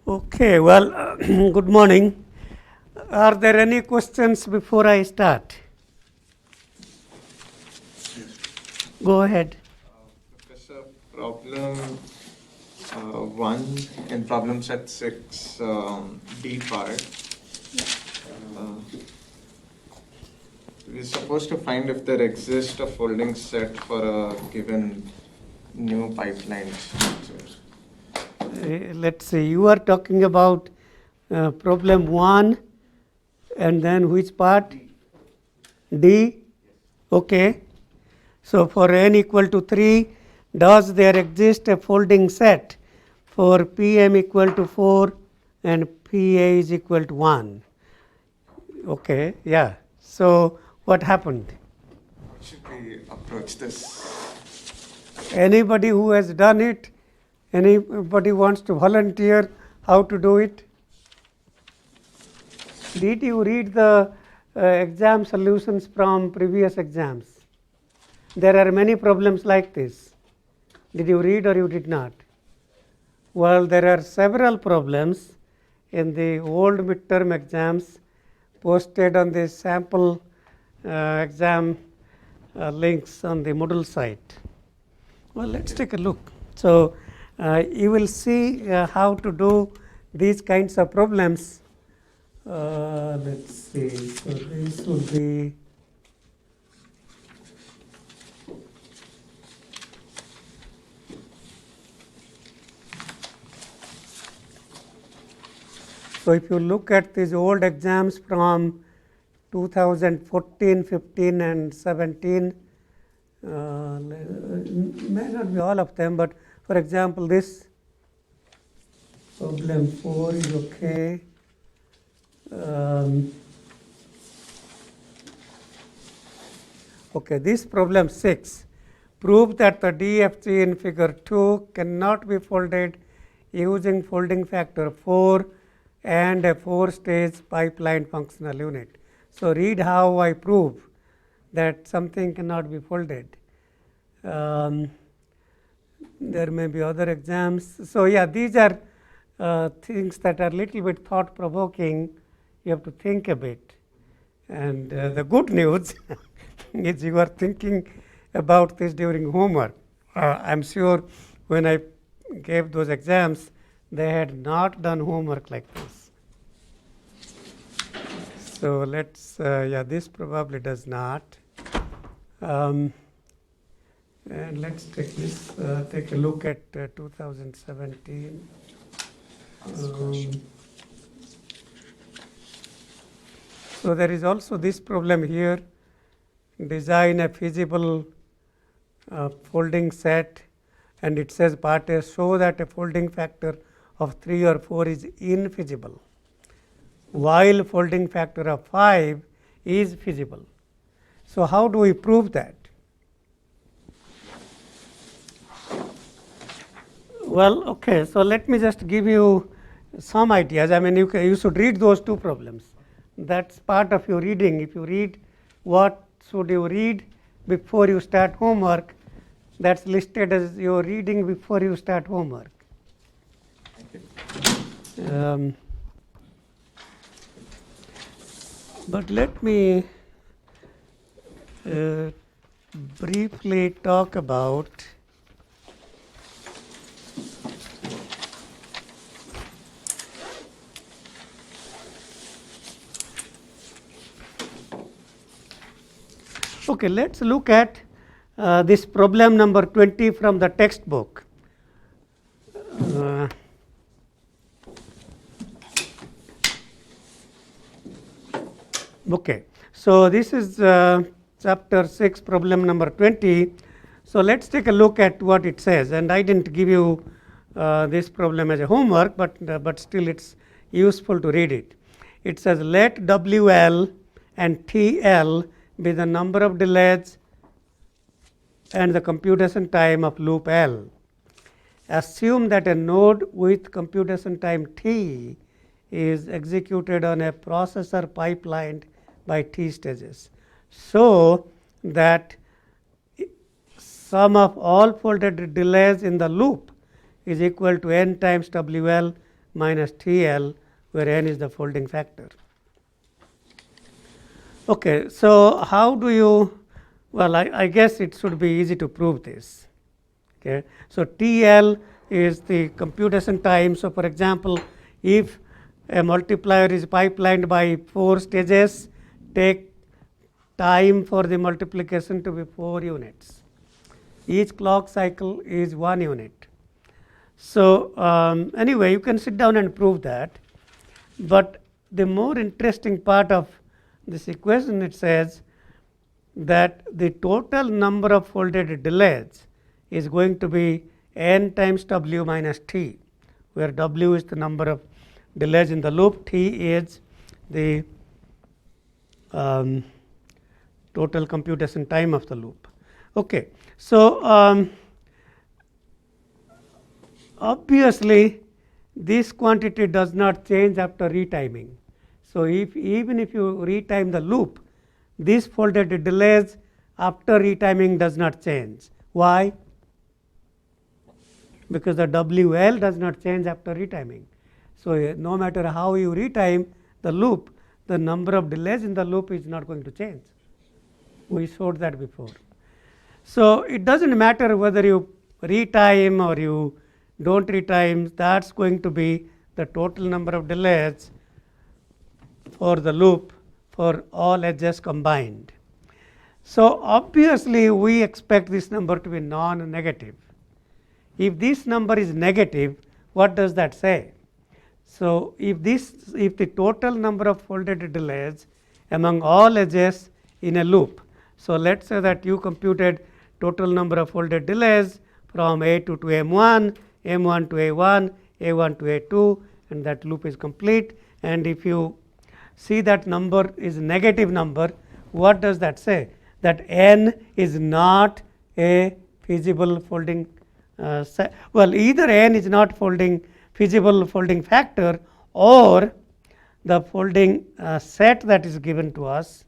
Okay, well, good morning. Are there any questions before I start? Go ahead. Professor, problem 1 in problem set 6, D part. Uh, we're supposed to find if there exists a folding set for a given new pipeline structure. Let's see, you are talking about problem 1 and then which part? D? Okay. So, for n equal to 3, does there exist a folding set for Pm equal to 4 and Pa is equal to 1? Okay, yeah. So, what happened? How should we approach this? Anybody who has done it? Anybody wants to volunteer how to do it? Did you read the exam solutions from previous exams? There are many problems like this. Did you read or you did not? Well, there are several problems in the old midterm exams posted on the sample exam links on the Moodle site. Well, let's take a look. So, you will see how to do these kinds of problems. Let's see. So, this would be so if you look at these old exams from 2014, 15 and 17, may not be all of them, but for example, this problem 4 is okay. Okay, this problem 6, prove that the DFG in figure 2 cannot be folded using folding factor 4 and a 4-stage pipeline functional unit. So, read how I prove that something cannot be folded. There may be other exams. So, yeah, these are things that are little bit thought provoking. You have to think a bit. And the good news is you are thinking about this during homework. I'm sure when I gave those exams, they had not done homework like this. So, let's, yeah, this probably does not. And let's take this, take a look at 2017. So, there is also this problem here, design a feasible folding set, and it says part A, show that a folding factor of 3 or 4 is infeasible, while folding factor of 5 is feasible. So, how do we prove that? Well, okay, so let me just give you some ideas. I mean, you should read those two problems. That's part of your reading. If you read what should you read before you start homework, that's listed as your reading before you start homework. But let me briefly talk about okay, let's look at this problem number 20 from the textbook. Okay, so this is chapter 6, problem number 20. So, let's take a look at what it says, and I didn't give you this problem as a homework, but still it's useful to read it. It says let WL and TL be the number of delays and the computation time of loop L. Assume that a node with computation time T is executed on a processor pipelined by T stages, so that sum of all folded delays in the loop is equal to n times WL minus TL, where n is the folding factor. Okay, so how do you, well, I guess it should be easy to prove this. Okay, so TL is the computation time. So for example, if a multiplier is pipelined by 4 stages, take time for the multiplication to be 4 units. Each clock cycle is 1 unit. So anyway, you can sit down and prove that. But the more interesting part of this equation, it says that the total number of folded delays is going to be n times W minus T, where W is the number of delays in the loop, T is the total computation time of the loop. Okay, so obviously this quantity does not change after retiming. So even if you retime the loop, this folded delays after retiming does not change. Why? Because the WL does not change after retiming. So no matter how you retime the loop, the number of delays in the loop is not going to change. We showed that before. So it doesn't matter whether you retime or you don't retime, that's going to be the total number of delays for the loop for all edges combined. So obviously we expect this number to be non-negative. If this number is negative, what does that say? So if the total number of folded delays among all edges in a loop, so let's say that you computed total number of folded delays from A2 to M1, M1 to A1, A1 to A2, and that loop is complete. And if you see that number is negative number, what does that say? That n is not a feasible folding well, either n is not feasible folding factor, or the folding set that is given to us.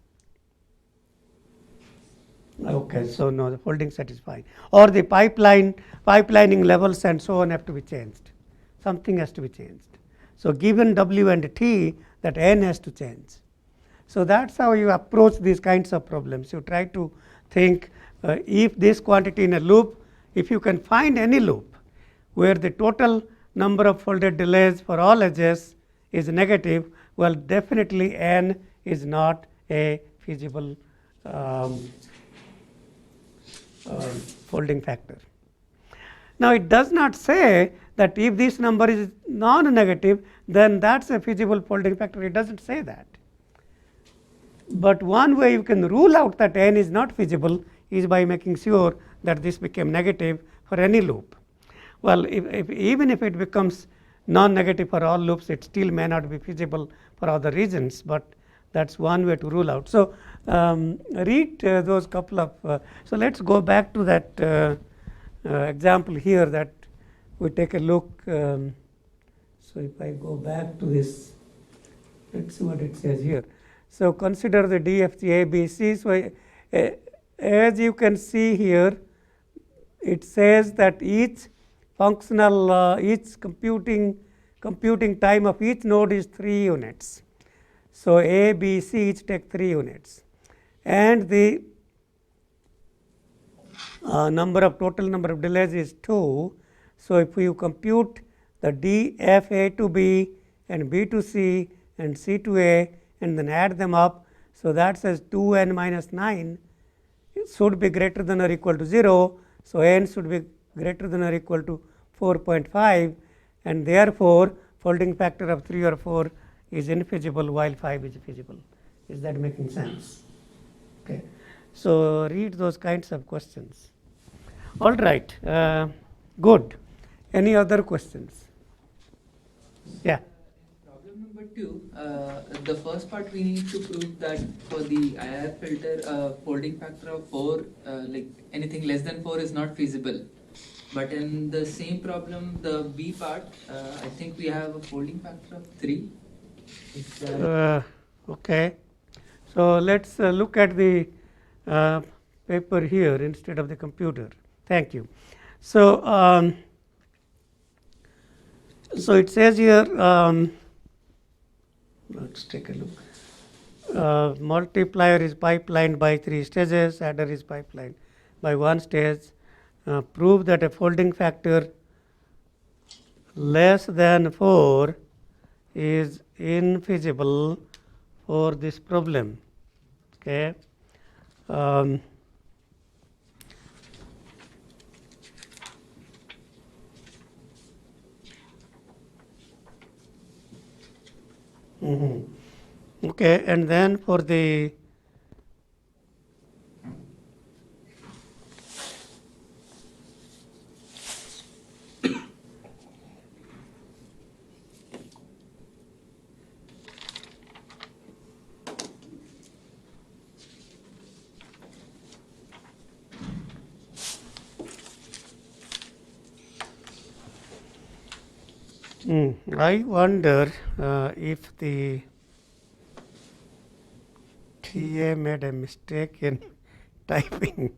Okay, so no, the folding set is fine, or the pipelining levels and so on have to be changed. Something has to be changed. So given W and T, that n has to change. So that's how you approach these kinds of problems. You try to think if this quantity in a loop, if you can find any loop where the total number of folded delays for all edges is negative, well, definitely n is not a feasible folding factor. Now it does not say that if this number is non-negative, then that's a feasible folding factor. It doesn't say that. But one way you can rule out that n is not feasible is by making sure that this became negative for any loop. Well, even if it becomes non-negative for all loops, it still may not be feasible for other reasons, but that's one way to rule out. So read those couple of so let's go back to that example here that we take a look. So if I go back to this, let's see what it says here. So consider the DFG ABC. So as you can see here, it says that each functional each computing time of each node is 3 units. So A, B, C each take 3 units, and the total number of delays is 2. So if you compute the D, F, A to B and B to C and C to A and then add them up, so that says 2n minus 9 should be greater than or equal to 0. So n should be greater than or equal to 4.5, and therefore folding factor of 3 or 4 is infeasible while 5 is feasible. Is that making sense? Okay. So read those kinds of questions. All right. Good. Any other questions? Yeah. Problem number 2, the first part we need to prove that for the IR filter, folding factor of 4, like anything less than 4 is not feasible. But in the same problem, the B part, I think we have a folding factor of 3. Okay. So let's look at the paper here instead of the computer. Thank you. So So it says here, let's take a look. Multiplier is pipelined by 3 stages, adder is pipelined by 1 stage. Prove that a folding factor less than 4 is infeasible for this problem. Okay. Okay, and then for the I wonder if the TA made a mistake in typing.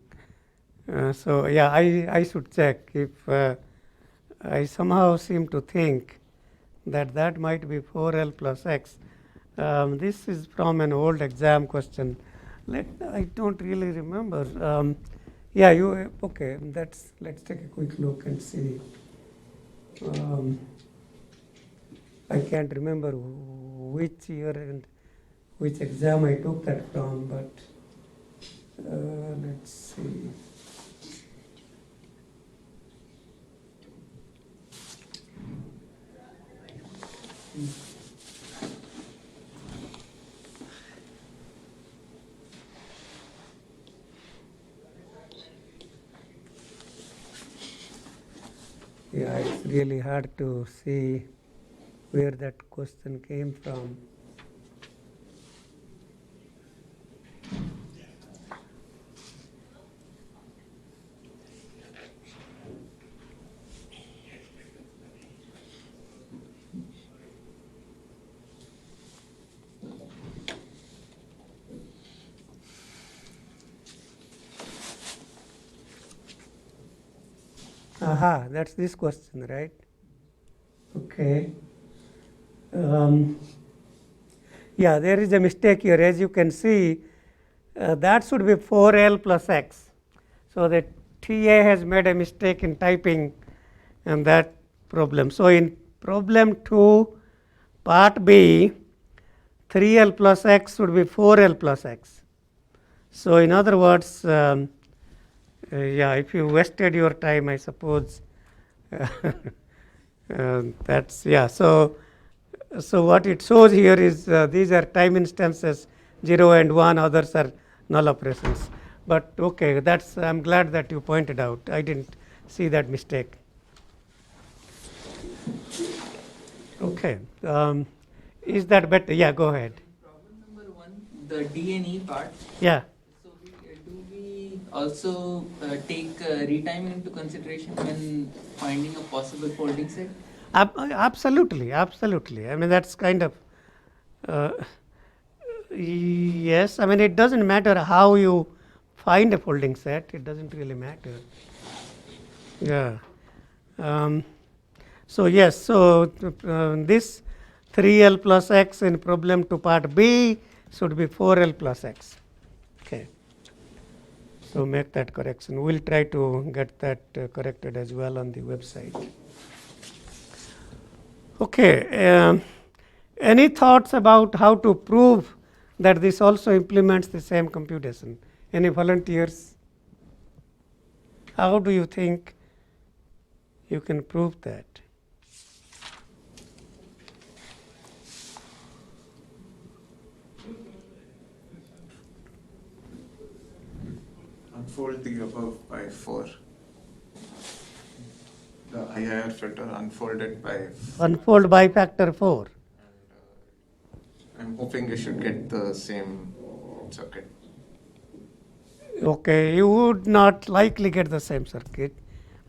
So yeah, I should check if I somehow seem to think that that might be 4L plus X. This is from an old exam question. I don't really remember. Yeah, you okay? Let's take a quick look and see. I can't remember which year and which exam I took that from, but let's see. Yeah, it's really hard to see where that question came from. Aha, that's this question, right? Okay. Yeah, there is a mistake here. As you can see, that should be 4L plus X. So the TA has made a mistake in typing and that problem. So in problem 2, part B, 3L plus X should be 4L plus X. So in other words, yeah, if you wasted your time, I suppose that's, yeah. So what it shows here is these are time instances 0 and 1, others are null operations. But okay, that's, I'm glad that you pointed out. I didn't see that mistake. Okay, is that better? Yeah, go ahead. Problem number 1, the D and E part. Yeah. So do we also take retiming into consideration when finding a possible folding set? Absolutely, absolutely. I mean, that's kind of, yes, I mean, it doesn't matter how you find a folding set, it doesn't really matter. Yeah. So, yes, so this 3L plus X in problem 2 part B should be 4L plus X. Okay. So, make that correction. We'll try to get that corrected as well on the website. Okay, any thoughts about how to prove that this also implements the same computation? Any volunteers? How do you think you can prove that? Unfold the above by 4. The IIR filter unfolded by 4. Unfold by factor 4. I'm hoping you should get the same circuit. Okay, you would not likely get the same circuit,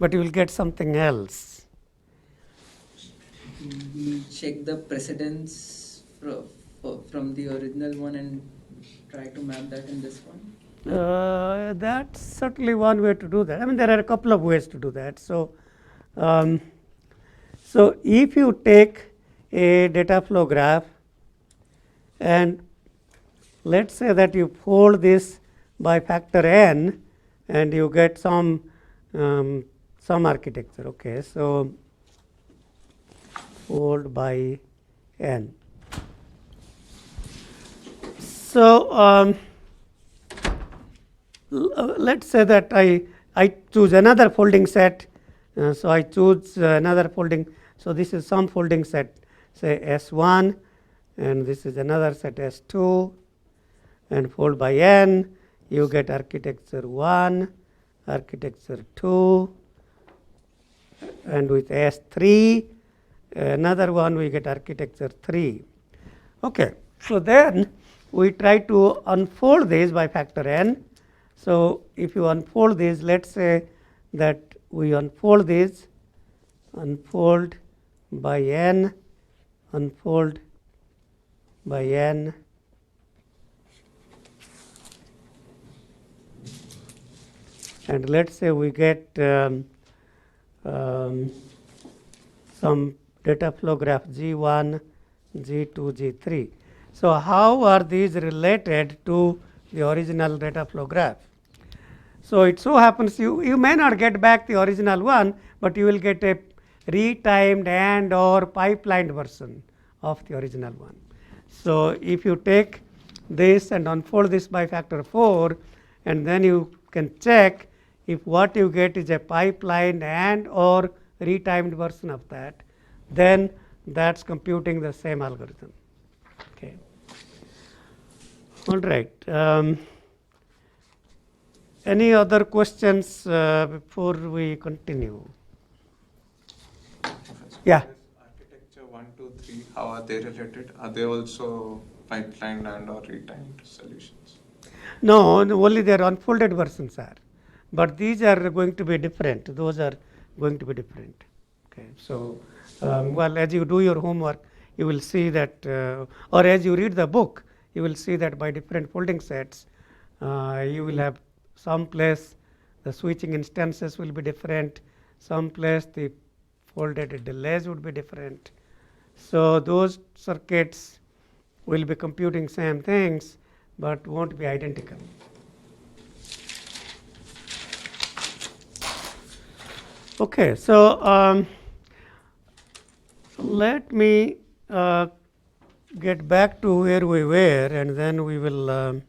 but you will get something else. We check the precedence from the original one and try to map that in this one. That's certainly one way to do that. I mean, there are a couple of ways to do that. So, So if you take a data flow graph and let's say that you fold this by factor n and you get some architecture. Okay, so fold by n. So let's say that I choose another folding set. So I choose another folding. So this is some folding set, say S1, and this is another set S2, and fold by n. You get architecture 1, architecture 2, and with S3, another one we get architecture 3. Okay, so then we try to unfold this by factor n. So if you unfold this, let's say that we unfold this, unfold by n, unfold by n, and let's say we get some data flow graph G1, G2, G3. So how are these related to the original data flow graph? So it so happens you may not get back the original one, but you will get a retimed and or pipelined version of the original one. So if you take this and unfold this by factor 4, and then you can check if what you get is a pipelined and or retimed version of that, then that's computing the same algorithm. Okay. All right. Any other questions before we continue? Yeah. Architecture 1, 2, 3, how are they related? Are they also pipelined and or retimed solutions? No, only their unfolded versions are, but these are going to be different. Those are going to be different. Okay, so well, as you do your homework, you will see that, or as you read the book, you will see that by different folding sets, you will have some place the switching instances will be different, some place the folded delays would be different. So those circuits will be computing same things, but won't be identical. Okay, so let me get back to where we were, and then we will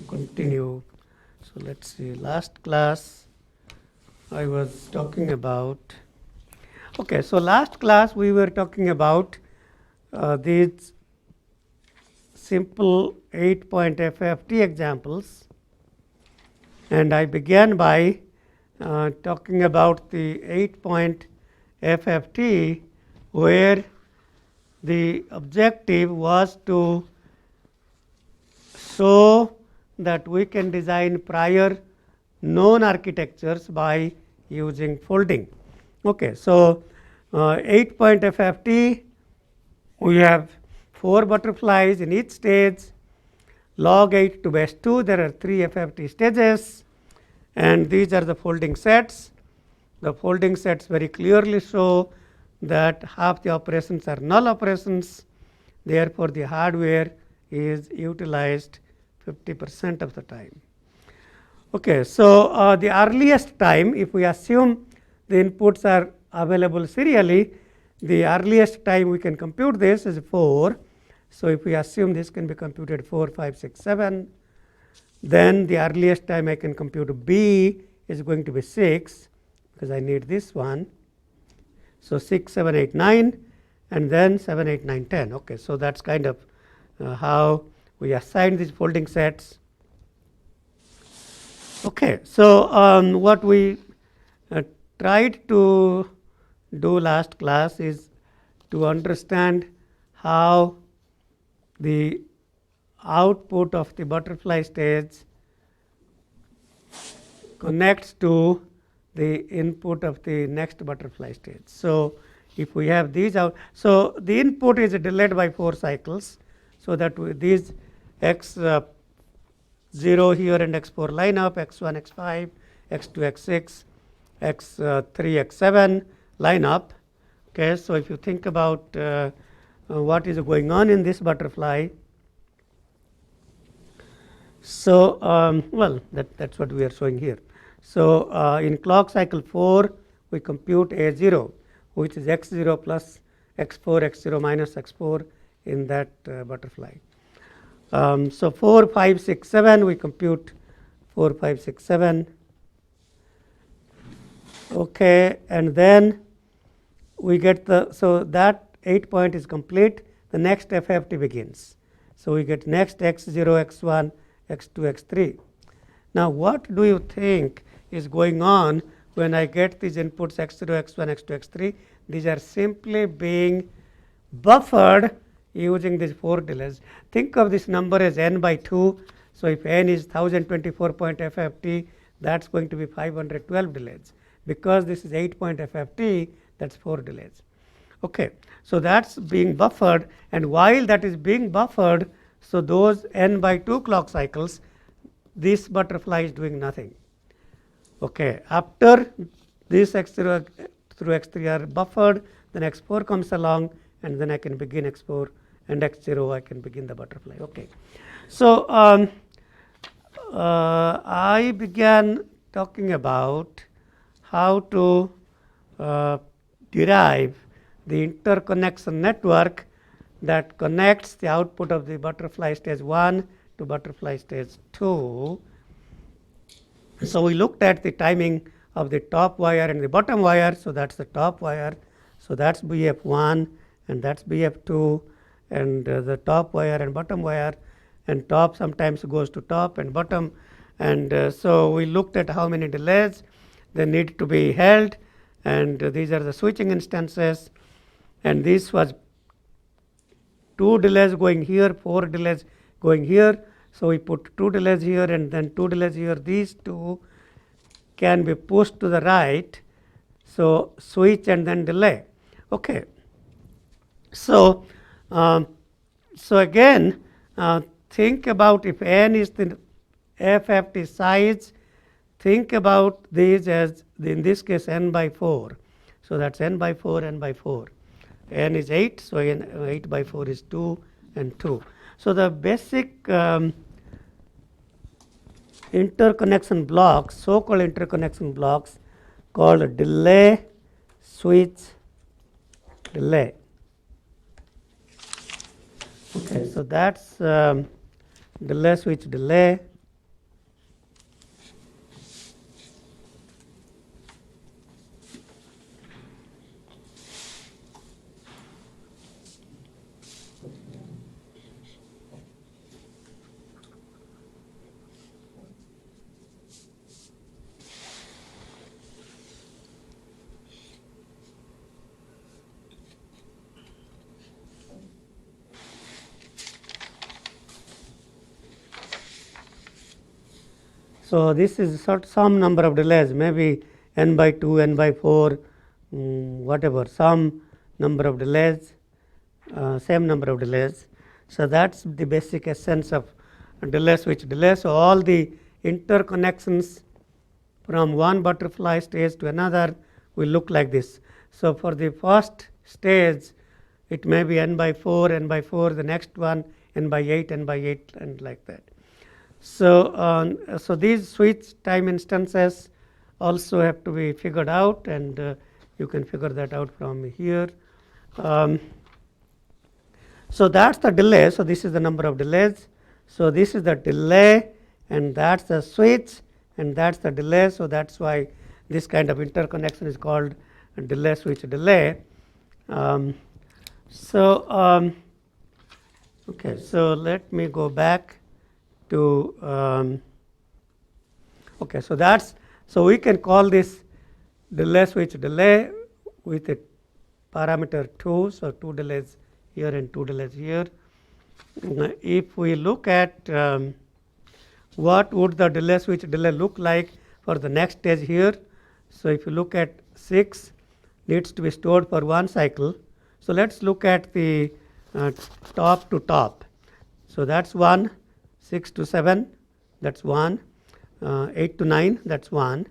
continue. So let's see, last class I was talking about. Okay, so last class we were talking about these simple 8-point FFT examples, and I began by talking about the 8-point FFT where the objective was to show that we can design prior known architectures by using folding. Okay, so 8-point FFT, we have 4 butterflies in each stage, log 8 to base 2. There are 3 FFT stages, and these are the folding sets. The folding sets very clearly show that half the operations are null operations. Therefore, the hardware is utilized 50% of the time. Okay, so the earliest time, if we assume the inputs are available serially, the earliest time we can compute this is 4. So if we assume this can be computed 4, 5, 6, 7, then the earliest time I can compute B is going to be 6, because I need this one. So 6, 7, 8, 9, and then 7, 8, 9, 10. Okay, so that's kind of how we assign these folding sets. Okay, so what we tried to do last class is to understand how the output of the butterfly stage connects to the input of the next butterfly stage. So if we have these out, so the input is delayed by 4 cycles, so that these x0 here and x4 line up, x1, x5, x2, x6, x3, x7, line up. Okay, so if you think about what is going on in this butterfly, so well, that's what we are showing here. So in clock cycle 4, we compute A0, which is x0 plus x4, x0 minus x4 in that butterfly. So 4, 5, 6, 7, we compute 4, 5, 6, 7. Okay, and then we get the, so that 8 point is complete. The next FFT begins. So we get next x0, x1, x2, x3. Now what do you think is going on when I get these inputs x0, x1, x2, x3? These are simply being buffered using these 4 delays. Think of this number as n by 2. So if n is 1024 point FFT, that's going to be 512 delays. Because this is 8 point FFT, that's 4 delays. Okay, so that's being buffered, and while that is being buffered, so those n by 2 clock cycles, this butterfly is doing nothing. Okay, after this x0 through x3 are buffered, then x4 comes along, and then I can begin x4, and x0 I can begin the butterfly. Okay, so I began talking about how to derive the interconnection network that connects the output of the butterfly stage 1 to butterfly stage 2. So we looked at the timing of the top wire and the bottom wire. So that's the top wire. So that's BF1 and that's BF2, and the top wire and bottom wire, and top sometimes goes to top and bottom. And so we looked at how many delays they need to be held, and these are the switching instances, and this was 2 delays going here, 4 delays going here. So we put 2 delays here and then 2 delays here. These 2 can be pushed to the right. So switch and then delay. Okay. So so again, think about if n is the FFT size, think about these as in this case n by 4. So that's n by 4, n by 4. N is 8, so 8 by 4 is 2 and 2. So the basic interconnection blocks, so-called interconnection blocks, called delay, switch, delay. Okay, so that's delay, switch, delay. So this is some number of delays, maybe n by 2, n by 4, whatever, some number of delays, same number of delays. So that's the basic essence of delay, switch, delay. So all the interconnections from one butterfly stage to another will look like this. So for the first stage, it may be n by 4, n by 4, the next one n by 8, n by 8, and like that. So so these switch time instances also have to be figured out, and you can figure that out from here. So that's the delay. So this is the number of delays. So this is the delay, and that's the switch, and that's the delay. So that's why this kind of interconnection is called delay, switch, delay. Okay, so let me go back to okay, so that's, so we can call this delay, switch, delay with a parameter 2. So 2 delays here and 2 delays here. If we look at what would the delay, switch, delay look like for the next stage here. So if you look at 6 needs to be stored for 1 cycle. So let's look at the top to top. So that's 1, 6 to 7, that's 1, 8 to 9, that's 1.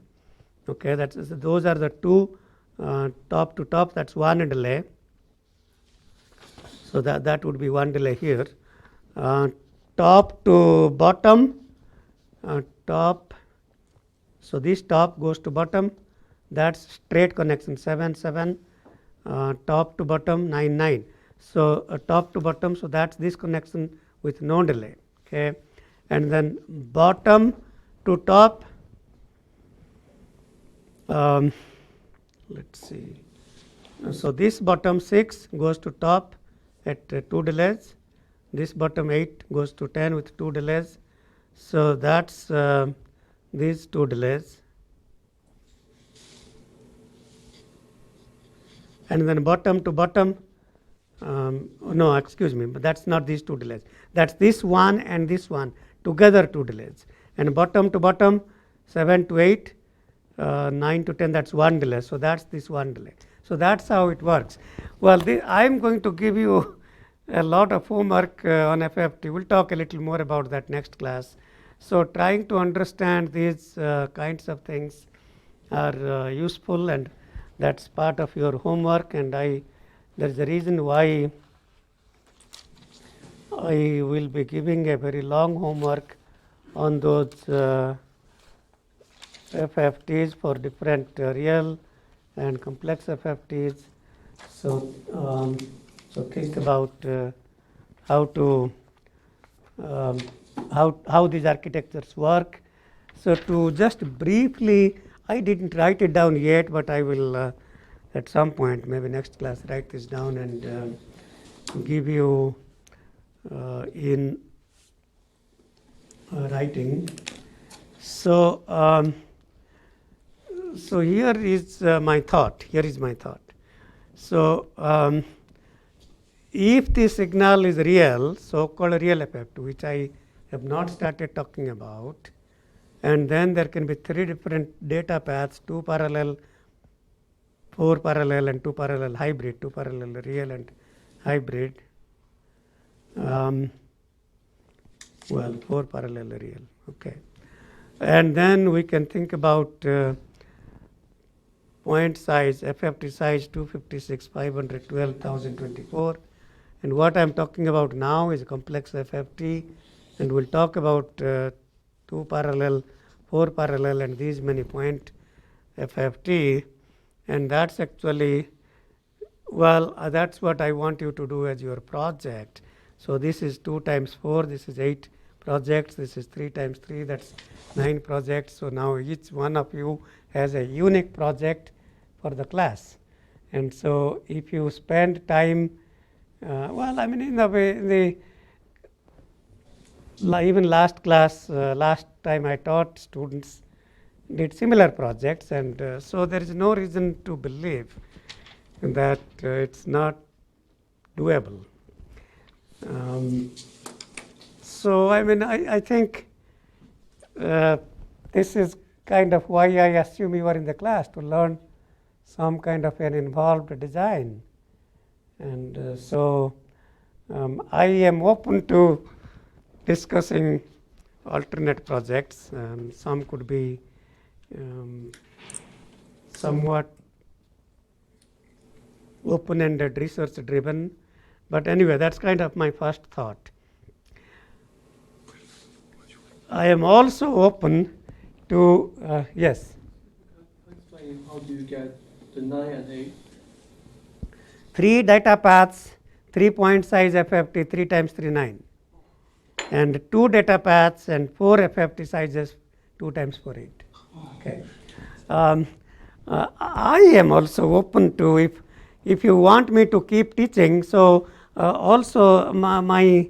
Okay, those are the 2 top to top, that's one delay. So that would be one delay here. Top to bottom, top. So this top goes to bottom. That's straight connection 7 7. Top to bottom 9 9. So top to bottom. So that's this connection with no delay. Okay, and then bottom to top. Let's see. So this bottom 6 goes to top at 2 delays. This bottom 8 goes to 10 with 2 delays. So that's these 2 delays. And then bottom to bottom, no, excuse me, but that's not these 2 delays. That's this one and this one together 2 delays. And bottom to bottom, 7 to 8, 9 to 10, that's 1 delay. So that's this 1 delay. So that's how it works. Well, I'm going to give you a lot of homework on FFT. We'll talk a little more about that next class. So trying to understand these kinds of things are useful, and that's part of your homework. And there's a reason why I will be giving a very long homework on those FFTs for different real and complex FFTs. So so think about how to how these architectures work. So to just briefly, I didn't write it down yet, but I will at some point, maybe next class, write this down and give you in writing. So so here is my thought. Here is my thought. So if the signal is real, so-called real FFT, which I have not started talking about, and then there can be 3 different data paths, 2 parallel, 4 parallel, and 2 parallel hybrid, 2 parallel real and hybrid. Well, 4 parallel real. Okay, and then we can think about point size, FFT size 256, 512, 1024. And what I'm talking about now is complex FFT, and we'll talk about 2 parallel, 4 parallel, and these many point FFT. And that's actually, well, that's what I want you to do as your project. So this is 2 times 4, this is 8 projects, this is 3 times 3, that's 9 projects. So now each one of you has a unique project for the class. And so if you spend time, well, I mean, in the way, even last class, last time I taught, students did similar projects, and so there is no reason to believe that it's not doable. So I mean, I think this is kind of why I assume you are in the class, to learn some kind of an involved design. And so I am open to discussing alternate projects. Some could be somewhat open-ended, research-driven. But anyway, that's kind of my first thought. I am also open to, yes? Explain how do you get the 9 and 8? 3 data paths, 3 point size FFT, 3 times 3, 9. And 2 data paths and 4 FFT sizes, 2 times 4, 8. Okay. I am also open to, if you want me to keep teaching, so also my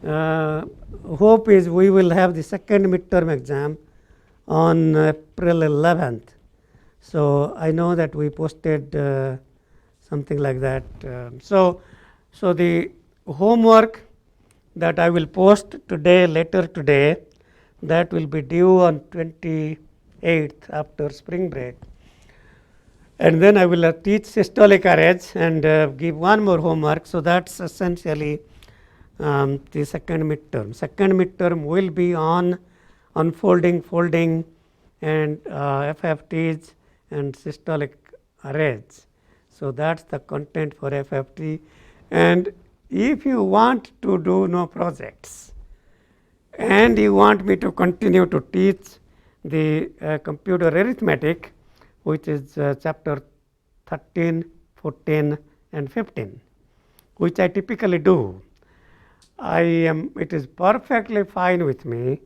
hope is we will have the second midterm exam on April 11th. So I know that we posted something like that. So the homework that I will post today, later today, that will be due on 28th after spring break. And then I will teach systolic arrays and give one more homework. So that's essentially the second midterm. Second midterm will be on unfolding, folding, and FFTs and systolic arrays. So that's the content for FFT. And if you want to do no projects and you want me to continue to teach the computer arithmetic, which is chapter 13, 14 and 15, which I typically do, it is perfectly fine with me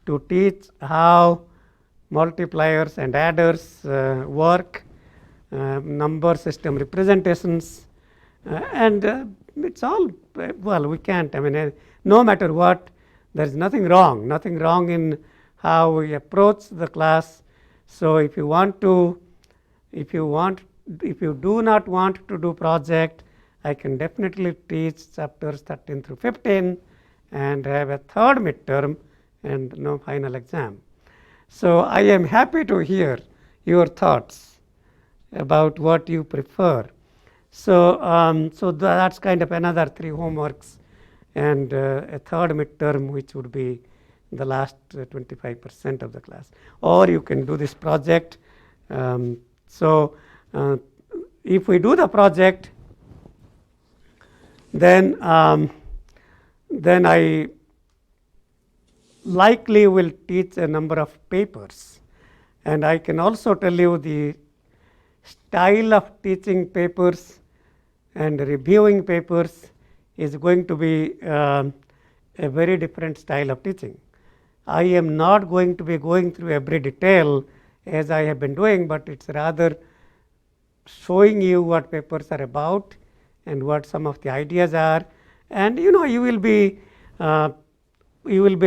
to teach how multipliers and adders work, number system representations, and it's all, well, we can't, I mean, no matter what, there is nothing wrong in how we approach the class. So if you do not want to do project, I can definitely teach chapters 13 through 15 and have a third midterm and no final exam. So I am happy to hear your thoughts about what you prefer. So, that's kind of another 3 homeworks and a third midterm, which would be the last 25% of the class. Or you can do this project. If we do the project, then I likely will teach a number of papers, and I can also tell you the style of teaching papers and reviewing papers is going to be a very different style of teaching. I am not going to be going through every detail as I have been doing, but it's rather showing you what papers are about and what some of the ideas are, and you will be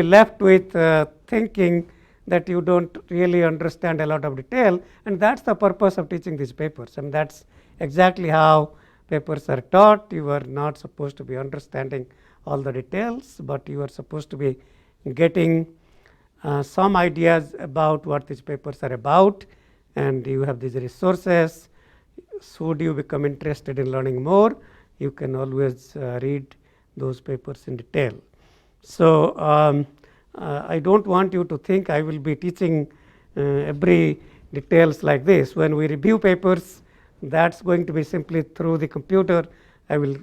left with thinking that you don't really understand a lot of detail, and that's the purpose of teaching these papers, and that's exactly how papers are taught. You are not supposed to be understanding all the details, but you are supposed to be getting some ideas about what these papers are about, and you have these resources. Should you become interested in learning more, you can always read those papers in detail. So I don't want you to think I will be teaching every details like this. When we review papers, that's going to be simply through the computer. I will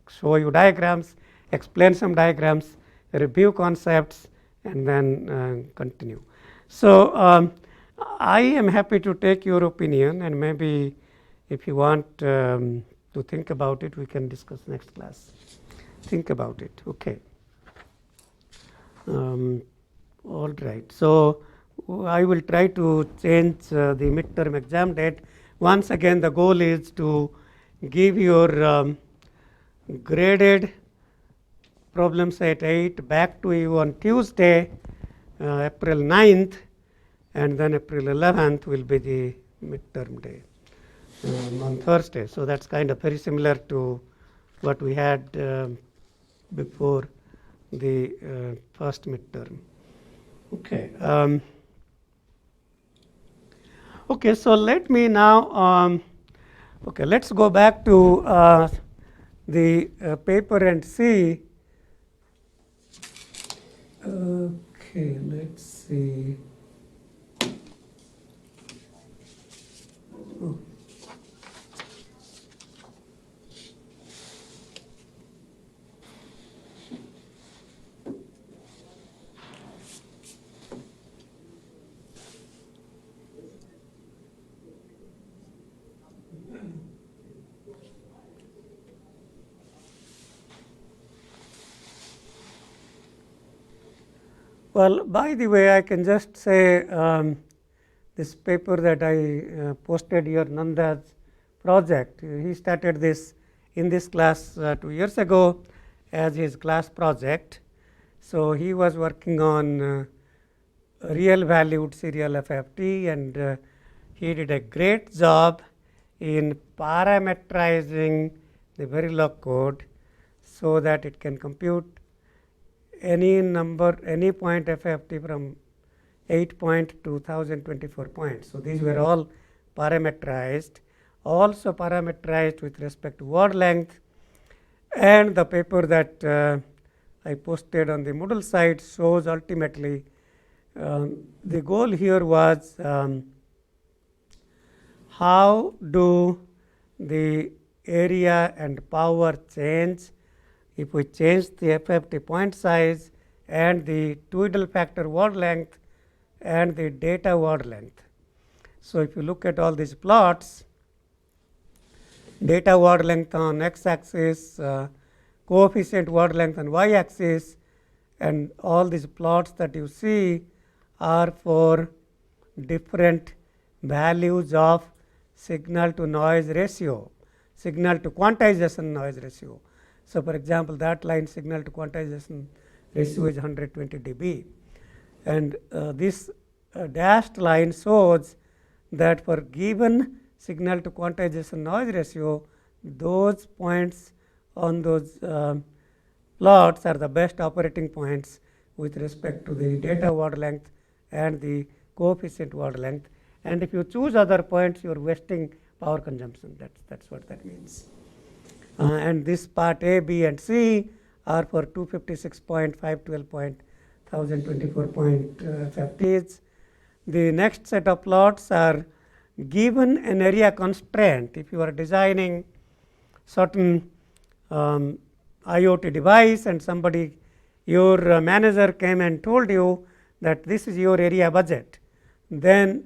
show you diagrams, explain some diagrams, review concepts, and then continue. So I am happy to take your opinion, and maybe if you want to think about it, we can discuss next class. Think about it. Okay. All right. So I will try to change the midterm exam date. Once again, the goal is to give your graded problem set 8 back to you on Tuesday, April 9th, and then April 11th will be the midterm day on Thursday. So that's kind of very similar to what we had before the first midterm. Okay. Okay, so let me now, let's go back to the paper and see. Okay, let's see. Oh. Well, by the way, I can just say this paper that I posted here, Nanda's project, he started this in this class 2 years ago as his class project. So he was working on real valued serial FFT, and he did a great job in parameterizing the Verilog code so that it can compute any number, any point FFT from 8 point to 1024 points. So these were all parameterized, also parameterized with respect to word length. And the paper that I posted on the Moodle site shows ultimately the goal here was how do the area and power change if we change the FFT point size and the Tweedle factor word length and the data word length. So if you look at all these plots, data word length on x-axis, coefficient word length on y-axis, and all these plots that you see are for different values of signal to noise ratio, signal to quantization noise ratio. So for example, that line signal to quantization ratio is 120 dB, and this dashed line shows that for given signal to quantization noise ratio, those points on those plots are the best operating points with respect to the data word length and the coefficient word length. And if you choose other points, you are wasting power consumption. That's what that means. And this part A, B, and C are for 256.512.1024.50s. The next set of plots are given an area constraint. If you are designing certain IoT device and somebody, your manager came and told you that this is your area budget, then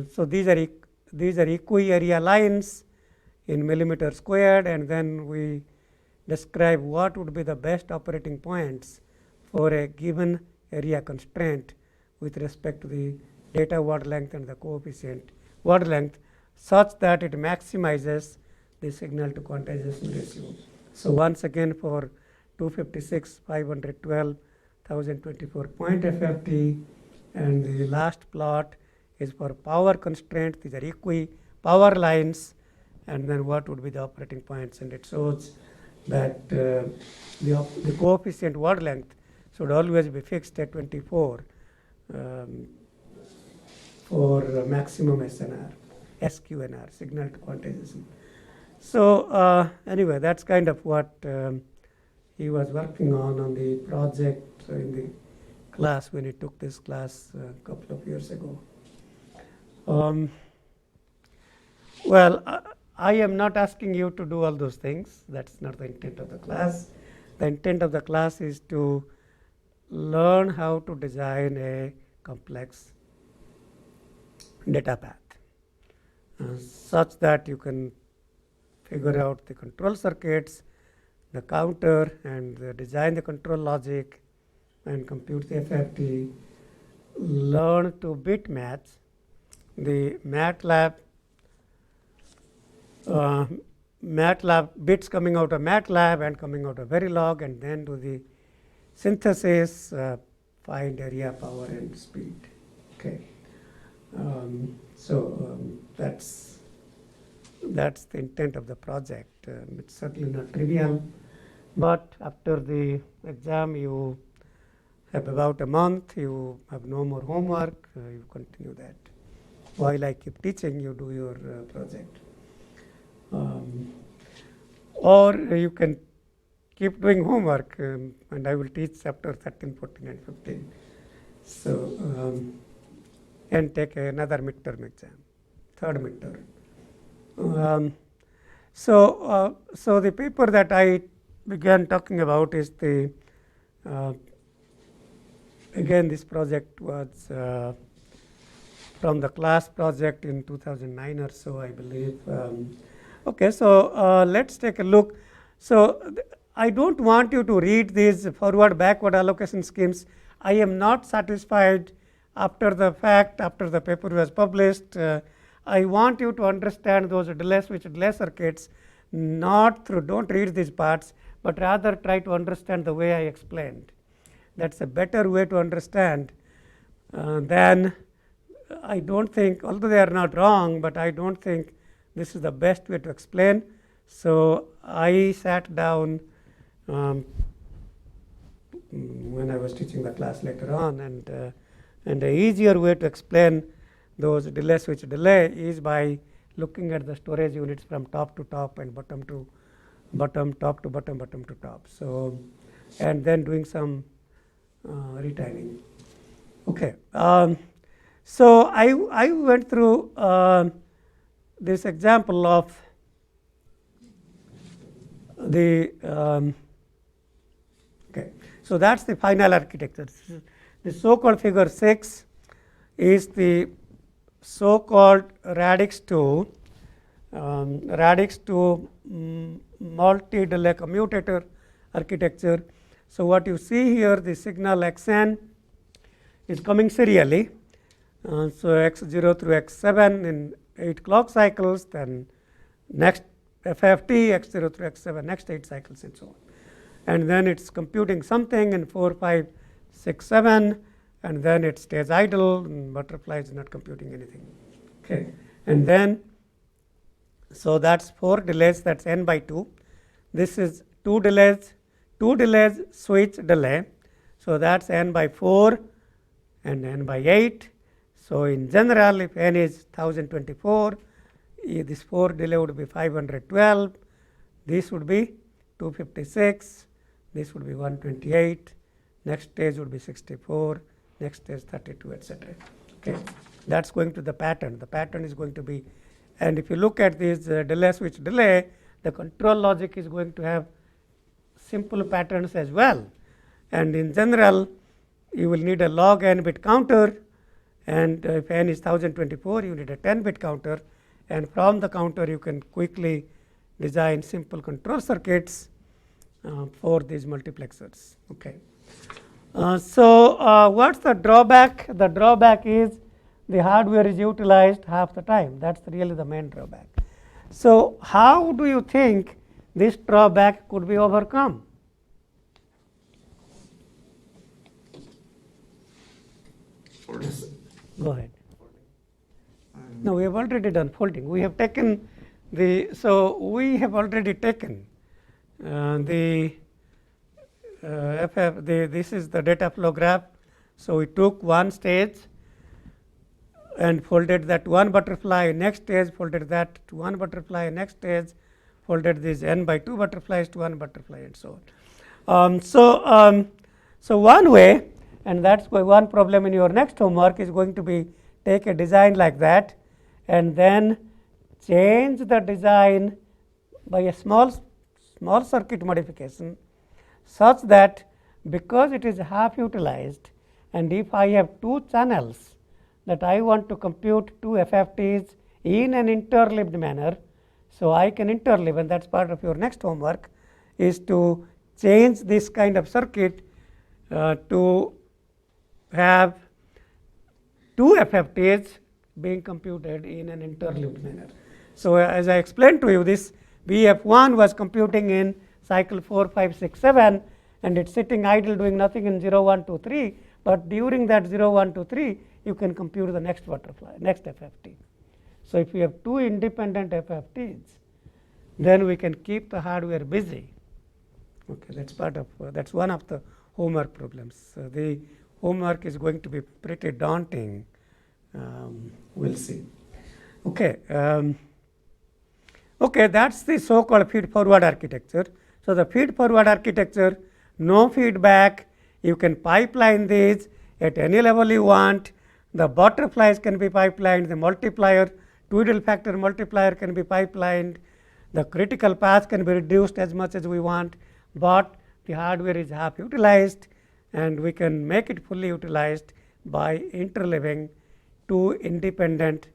so these are equi-area lines in millimeter squared, and then we describe what would be the best operating points for a given area constraint with respect to the data word length and the coefficient word length, such that it maximizes the signal to quantization ratio. So once again, for 256.512.1024.FFT, and the last plot is for power constraint. These are equi-power lines, and then what would be the operating points, and it shows that the coefficient word length should always be fixed at 24 for maximum SNR, SQNR, signal to quantization. So anyway, that's kind of what he was working on the project in the class when he took this class a couple of years ago. Well, I am not asking you to do all those things. That's not the intent of the class. The intent of the class is to learn how to design a complex data path such that you can figure out the control circuits, the counter, and design the control logic and compute the FFT, learn to bit match the MATLAB bits coming out of MATLAB and coming out of Verilog, and then do the synthesis, find area, power, and speed. Okay, that's the intent of the project. It's certainly not trivial, but after the exam, you have about a month. You have no more homework. You continue that. While I keep teaching, you do your project. Or you can keep doing homework, and I will teach chapter 13, 14, and 15. So, and take another midterm exam, third midterm. So the paper that I began talking about is the, again, this project was from the class project in 2009 or so, I believe. Okay, so let's take a look. So I don't want you to read these forward backward allocation schemes. I am not satisfied after the fact, after the paper was published. I want you to understand those delay switch delay circuits, not through, don't read these parts, but rather try to understand the way I explained. That's a better way to understand than, I don't think, although they are not wrong, but I don't think this is the best way to explain. So I sat down when I was teaching the class later on, and the easier way to explain those delay switch delay is by looking at the storage units from top to top and bottom to bottom, top to bottom, bottom to top. So, and then doing some retiming. Okay. So I went through this example of the okay. So that's the final architecture. The so-called figure 6 is the so-called radix 2 multi-delay commutator architecture. So what you see here, the signal xn is coming serially. So x0 through x7 in 8 clock cycles, then next FFT x0 through x7 next 8 cycles and so on. And then it's computing something in 4, 5, 6, 7, and then it stays idle, and butterfly is not computing anything. Okay. And then, so that's 4 delays, that's n by 2. This is 2 delays switch delay. So that's n by 4 and n by 8. So in general, if n is 1024, this 4 delay would be 512, this would be 256, this would be 128, next stage would be 64, next stage 32, etc. Okay, that's going to the pattern. The pattern is going to be, and if you look at this delay switch delay, the control logic is going to have simple patterns as well. And in general, you will need a log n bit counter, and if n is 1024, you need a 10-bit counter, and from the counter you can quickly design simple control circuits for these multiplexers. Okay. So what's the drawback? The drawback is the hardware is utilized half the time. That's really the main drawback. So how do you think this drawback could be overcome? Go ahead. No, we have already done folding. We have taken so we have already taken this is the data flow graph. So we took one stage and folded that one butterfly, next stage folded that to one butterfly, next stage folded these n by 2 butterflies to one butterfly, and so on. So one way, and that's why one problem in your next homework is going to be take a design like that and then change the design by a small circuit modification such that because it is half utilized, and if I have 2 channels that I want to compute 2 FFTs in an interleaved manner, so I can interleave, and that's part of your next homework, is to change this kind of circuit to have 2 FFTs being computed in an interleaved manner. So as I explained to you, this VF1 was computing in cycle 4, 5, 6, 7, and it's sitting idle doing nothing in 0, 1, 2, 3. But during that 0, 1, 2, 3, you can compute the next butterfly, next FFT. So if you have 2 independent FFTs, then we can keep the hardware busy. Okay, that's part of that's one of the homework problems. The homework is going to be pretty daunting. We'll see. Okay. Okay, that's the so-called feed-forward architecture. So the feed-forward architecture, no feedback. You can pipeline these at any level you want. The butterflies can be pipelined. The multiplier, Twiddle factor multiplier can be pipelined. The critical path can be reduced as much as we want, but the hardware is half utilized, and we can make it fully utilized by interleaving 2 independent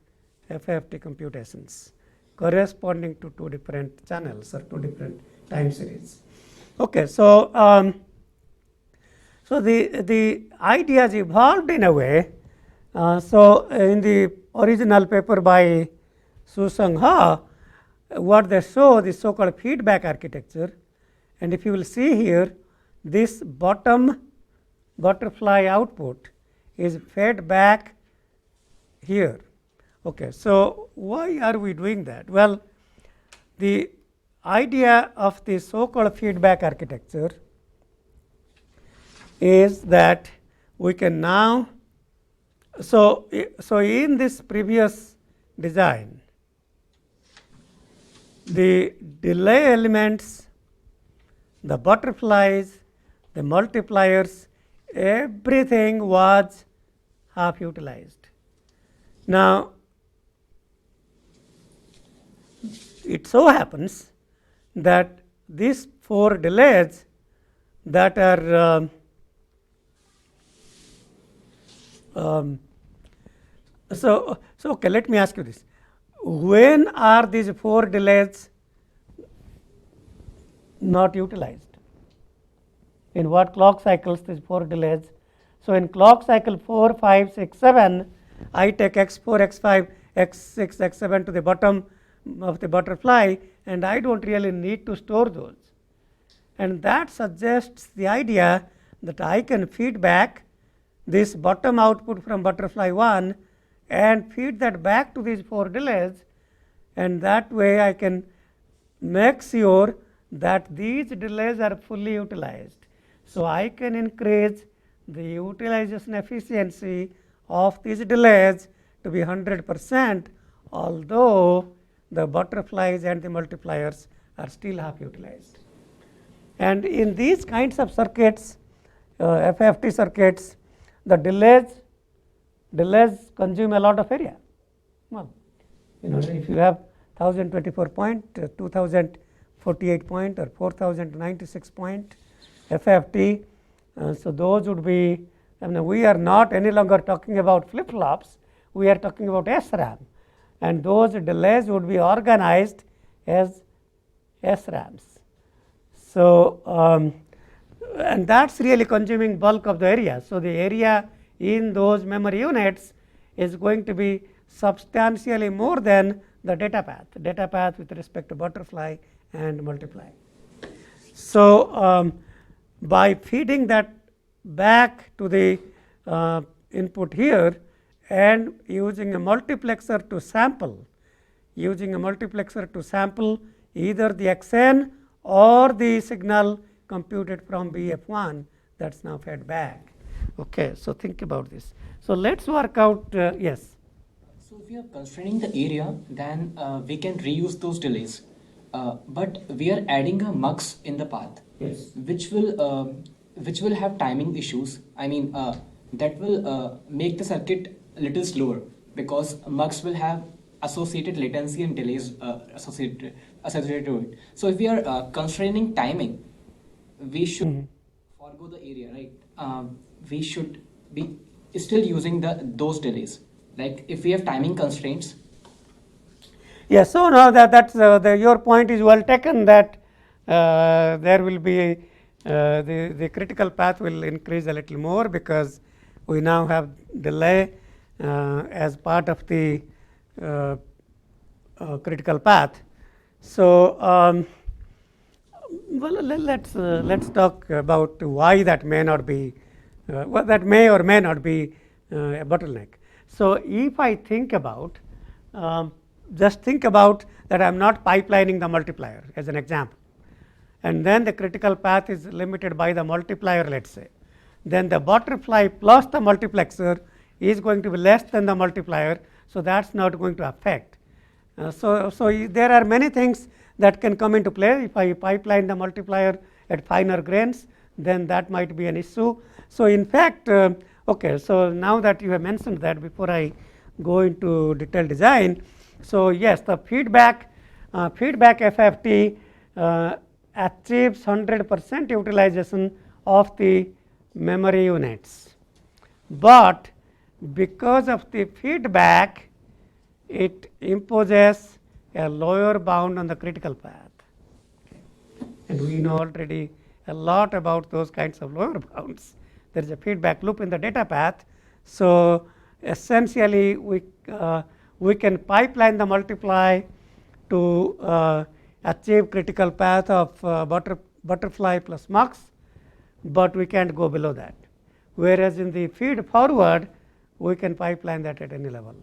FFT computations corresponding to 2 different channels or 2 different time series. Okay, so so the ideas evolved in a way. So in the original paper by Su-Sung Ha, what they show the so-called feedback architecture, and if you will see here, this bottom butterfly output is fed back here. Okay, so why are we doing that? Well, the idea of the so-called feedback architecture is that we can now, so in this previous design, the delay elements, the butterflies, the multipliers, everything was half utilized. Now, it so happens that these 4 delays that are so okay, let me ask you this. When are these 4 delays not utilized? In what clock cycles these 4 delays? So, in clock cycle 4, 5, 6, 7, I take x4, x5, x6, x7 to the bottom of the butterfly, and I don't really need to store those. And that suggests the idea that I can feed back this bottom output from butterfly 1 and feed that back to these 4 delays, and that way I can make sure that these delays are fully utilized. So, I can increase the utilization efficiency of these delays to be 100%, although the butterflies and the multipliers are still half utilized. And in these kinds of circuits, FFT circuits, the delays consume a lot of area. Well, if you have 1024 point, 2048 point, or 4096 point FFT, so those would be, we are not any longer talking about flip flops, we are talking about SRAM, and those delays would be organized as SRAMs. So, and that's really consuming bulk of the area. So, the area in those memory units is going to be substantially more than the data path with respect to butterfly and multiply. So, by feeding that back to the input here and using a multiplexer to sample, either the XN or the signal computed from BF1 that is now fed back. Okay, so think about this. So, let us work out, yes. So if we are constraining the area, then we can reuse those delays. But we are adding a mux in the path, Yes. which will have timing issues. I mean, that will make the circuit a little slower because mux will have associated latency and delays associated to it. So if we are constraining timing, we should forego the area, right? We should be still using those delays. Like if we have timing constraints. Yes, so now that's your point is well taken, that there will be the critical path will increase a little more because we now have delay as part of the critical path. So, well, let's talk about why that may not be that may or may not be a bottleneck. So, if I think about just think about that I am not pipelining the multiplier as an example, and then the critical path is limited by the multiplier, let us say, then the butterfly plus the multiplexer is going to be less than the multiplier. So, that is not going to affect. So there are many things that can come into play. If I pipeline the multiplier at finer grains, then that might be an issue. So, in fact, okay, so now that you have mentioned that, before I go into detailed design, so yes, the feedback FFT achieves 100% utilization of the memory units, but because of the feedback, it imposes a lower bound on the critical path, and we know already a lot about those kinds of lower bounds. There is a feedback loop in the data path. So, essentially we can pipeline the multiply to achieve critical path of butterfly plus mux, but we can't go below that, whereas in the feed forward we can pipeline that at any level,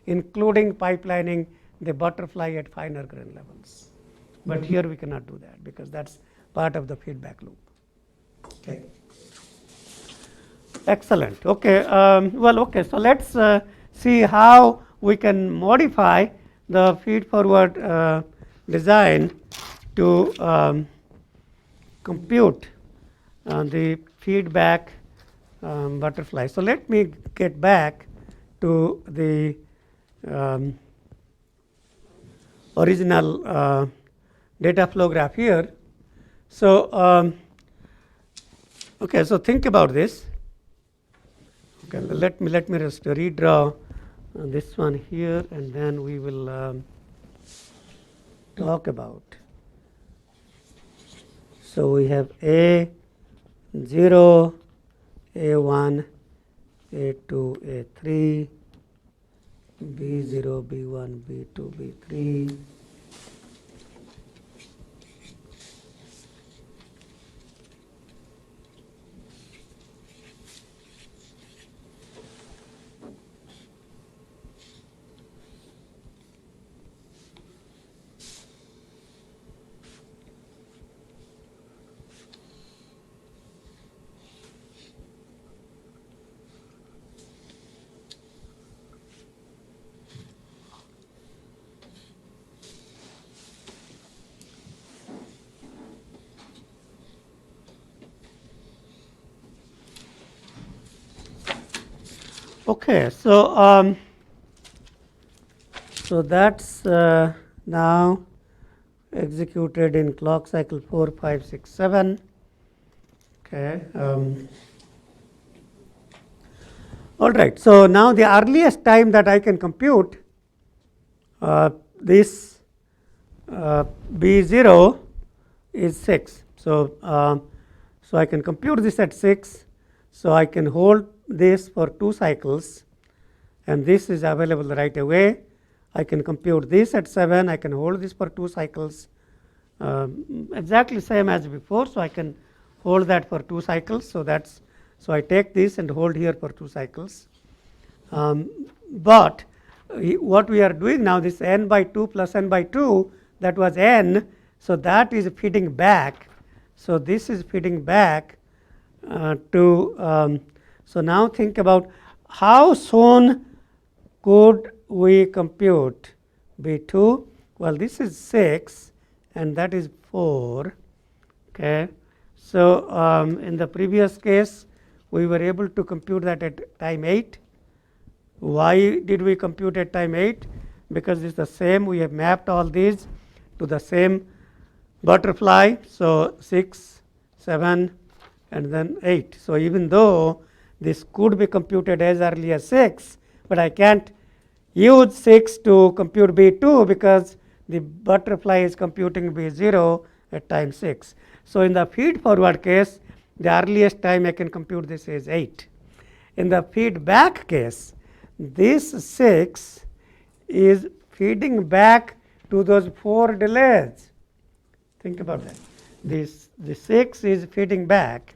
including pipelining the butterfly at finer grain levels. But here we cannot do that because that is part of the feedback loop. Okay. Excellent. Okay. Well, okay. So, let us see how we can modify the feed forward design to compute the feedback butterfly. So, let me get back to the um, original data flow graph here. So, okay, so think about this. Okay, let me just redraw this one here, and then we will talk about. So we have A0, A1, A2, A3, B0, B1, B2, B3. Okay, so that's now executed in clock cycle 4, 5, 6, 7. Okay. All right. So now the earliest time that I can compute this B0 is 6. So so I can compute this at 6. So I can hold this for 2 cycles, and this is available right away. I can compute this at 7. I can hold this for 2 cycles, exactly same as before. So I can hold that for 2 cycles. So I take this and hold here for 2 cycles. But what we are doing now, this n by 2 plus n by 2, that was n. So that is feeding back. So this is feeding back to. So now think about how soon could we compute B2? Well, this is 6 and that is 4. Okay. So in the previous case, we were able to compute that at time 8. Why did we compute at time 8? Because it's the same. We have mapped all these to the same butterfly. So 6, 7, and then 8. So even though this could be computed as early as 6, but I can't use 6 to compute B2 because the butterfly is computing B0 at time 6. So in the feed forward case, the earliest time I can compute this is 8. In the feedback case, this 6 is feeding back to those 4 delays. Think about that. The 6 is feeding back.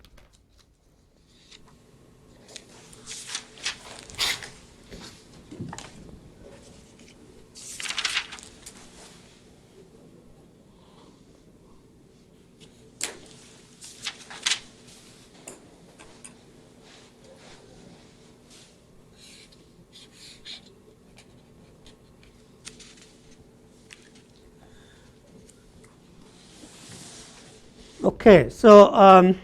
Okay, so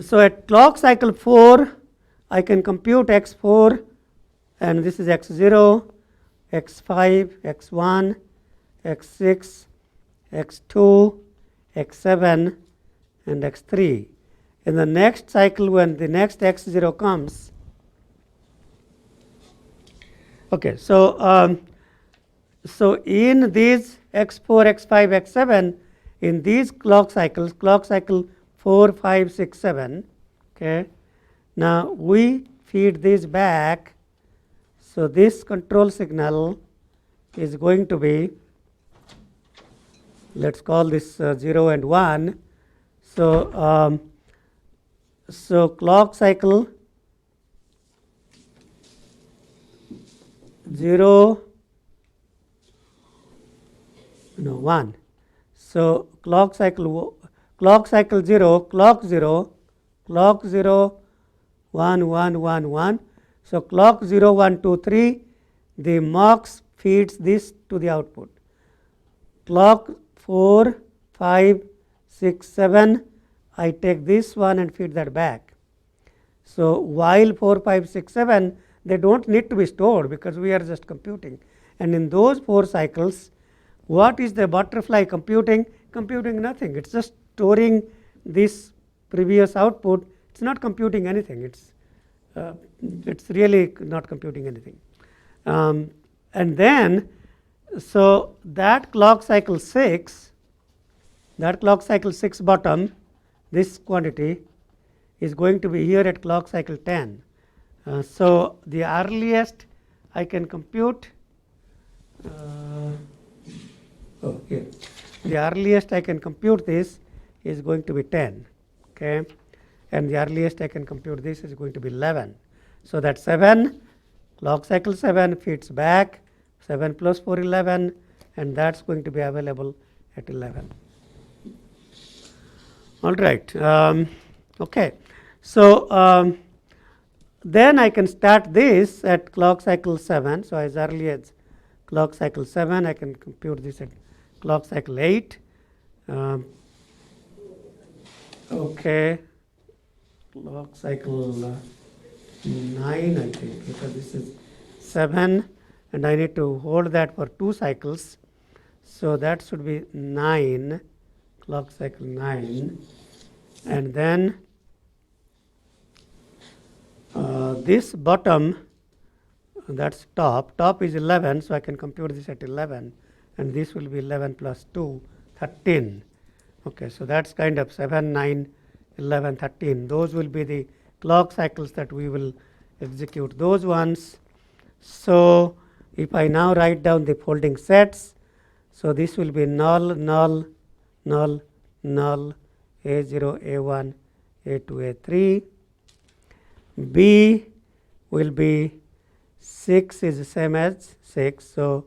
so at clock cycle 4, I can compute x4, and this is x0, x5, x1, x6, x2, x7, and x3. In the next cycle, when the next x0 comes, okay, so so in these x4, x5, x7, in these clock cycles, clock cycle 4, 5, 6, 7, okay, now we feed this back. So this control signal is going to be, let's call this 0 and 1. So so clock cycle 0, no 1. So clock cycle 0, clock 0, 1, 1, 1, 1. So clock 0, 1, 2, 3, the MUX feeds this to the output. Clock 4, 5, 6, 7, I take this one and feed that back. So while 4, 5, 6, 7, they don't need to be stored because we are just computing. And in those 4 cycles, what is the butterfly computing? Computing nothing. It's just storing this previous output. It's not computing anything. It's really not computing anything. And then, so that clock cycle 6, bottom, this quantity is going to be here at clock cycle 10. So the earliest I can compute, here. The earliest I can compute this is going to be 10, okay, and the earliest I can compute this is going to be 11. So that 7, clock cycle 7 feeds back, 7 plus 4, 11, and that's going to be available at 11. All right. Okay. So then I can start this at clock cycle 7. So as early as clock cycle 7, I can compute this at clock cycle 8. Okay. Clock cycle 9, I think, because this is 7, and I need to hold that for 2 cycles. So that should be 9, clock cycle 9, and then this bottom, that's top is 11, so I can compute this at 11, and this will be 11 plus 2, 13. Okay, so that's kind of 7, 9, 11, 13. Those will be the clock cycles that we will execute those ones. So if I now write down the folding sets, so this will be null, null, null, null, A0, A1, A2, A3. B will be 6 is the same as 6, so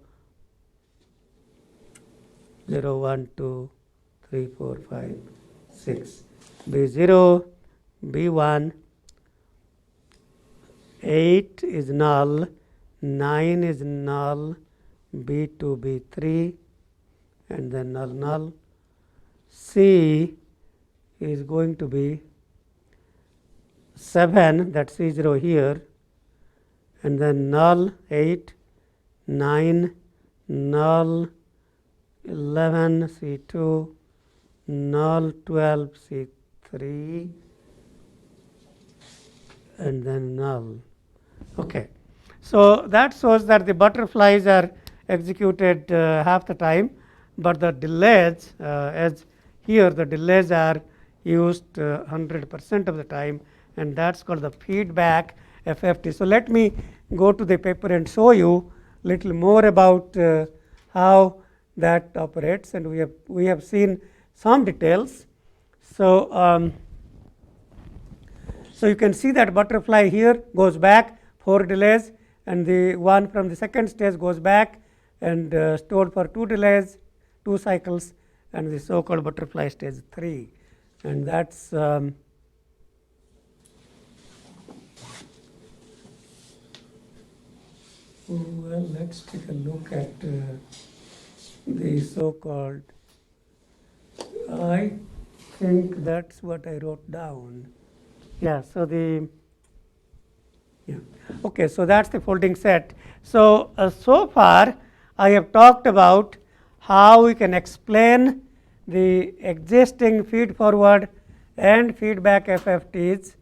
0, 1, 2, 3, 4, 5, 6. B0, B1, 8 is null, 9 is null, B2, B3, and then null, null. C is going to be 7, that's C0 here, and then null 8, 9, null 11, C2, null 12, C3, and then null. Okay. So that shows that the butterflies are executed half the time, but the delays, as here the delays are used 100% of the time, and that's called the feedback FFT. So let me go to the paper and show you little more about how that operates, and we have seen some details. So so you can see that butterfly here goes back 4 delays, and the one from the second stage goes back and stored for 2 delays, 2 cycles, and the so called butterfly stage 3, and that's well, let's take a look at the so called, I think that's what I wrote down. Yeah, so okay, so that's the folding set. So so far I have talked about how we can explain the existing feed forward and feedback FFTs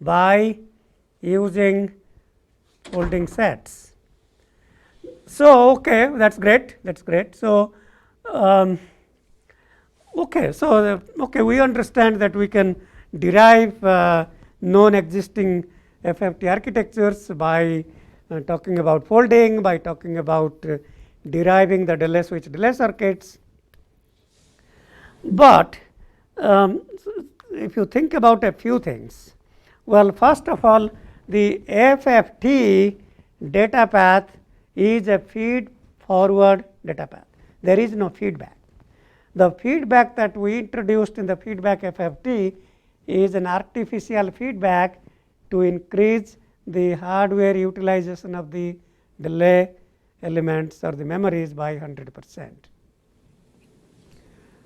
by using folding sets. So okay, that's great. So okay, so we understand that we can derive known existing FFT architectures by talking about folding, by talking about deriving the delay switch delay circuits. But if you think about a few things, well, first of all, the FFT data path is a feed forward data path. There is no feedback. The feedback that we introduced in the feedback FFT is an artificial feedback to increase the hardware utilization of the delay elements or the memories by 100%.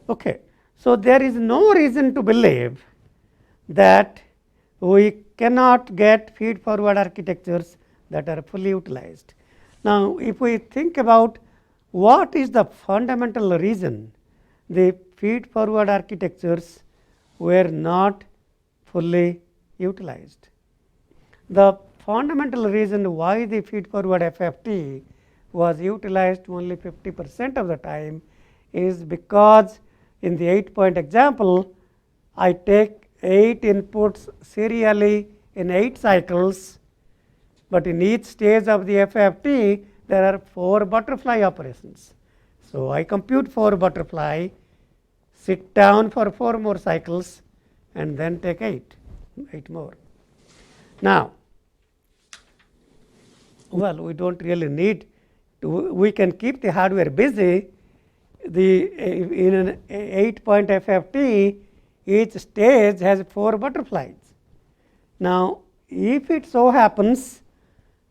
Okay. So there is no reason to believe that we cannot get feed forward architectures that are fully utilized. Now, if we think about what is the fundamental reason the feed forward architectures were not fully utilized. The fundamental reason why the feed forward FFT was utilized only 50% of the time is because in the 8-point example, I take 8 inputs serially in 8 cycles, but in each stage of the FFT there are 4 butterfly operations. So, I compute 4 butterfly, sit down for 4 more cycles and then take 8 more. Now, well, we do not really need to, we can keep the hardware busy. In an 8-point FFT, each stage has 4 butterflies. Now, if it so happens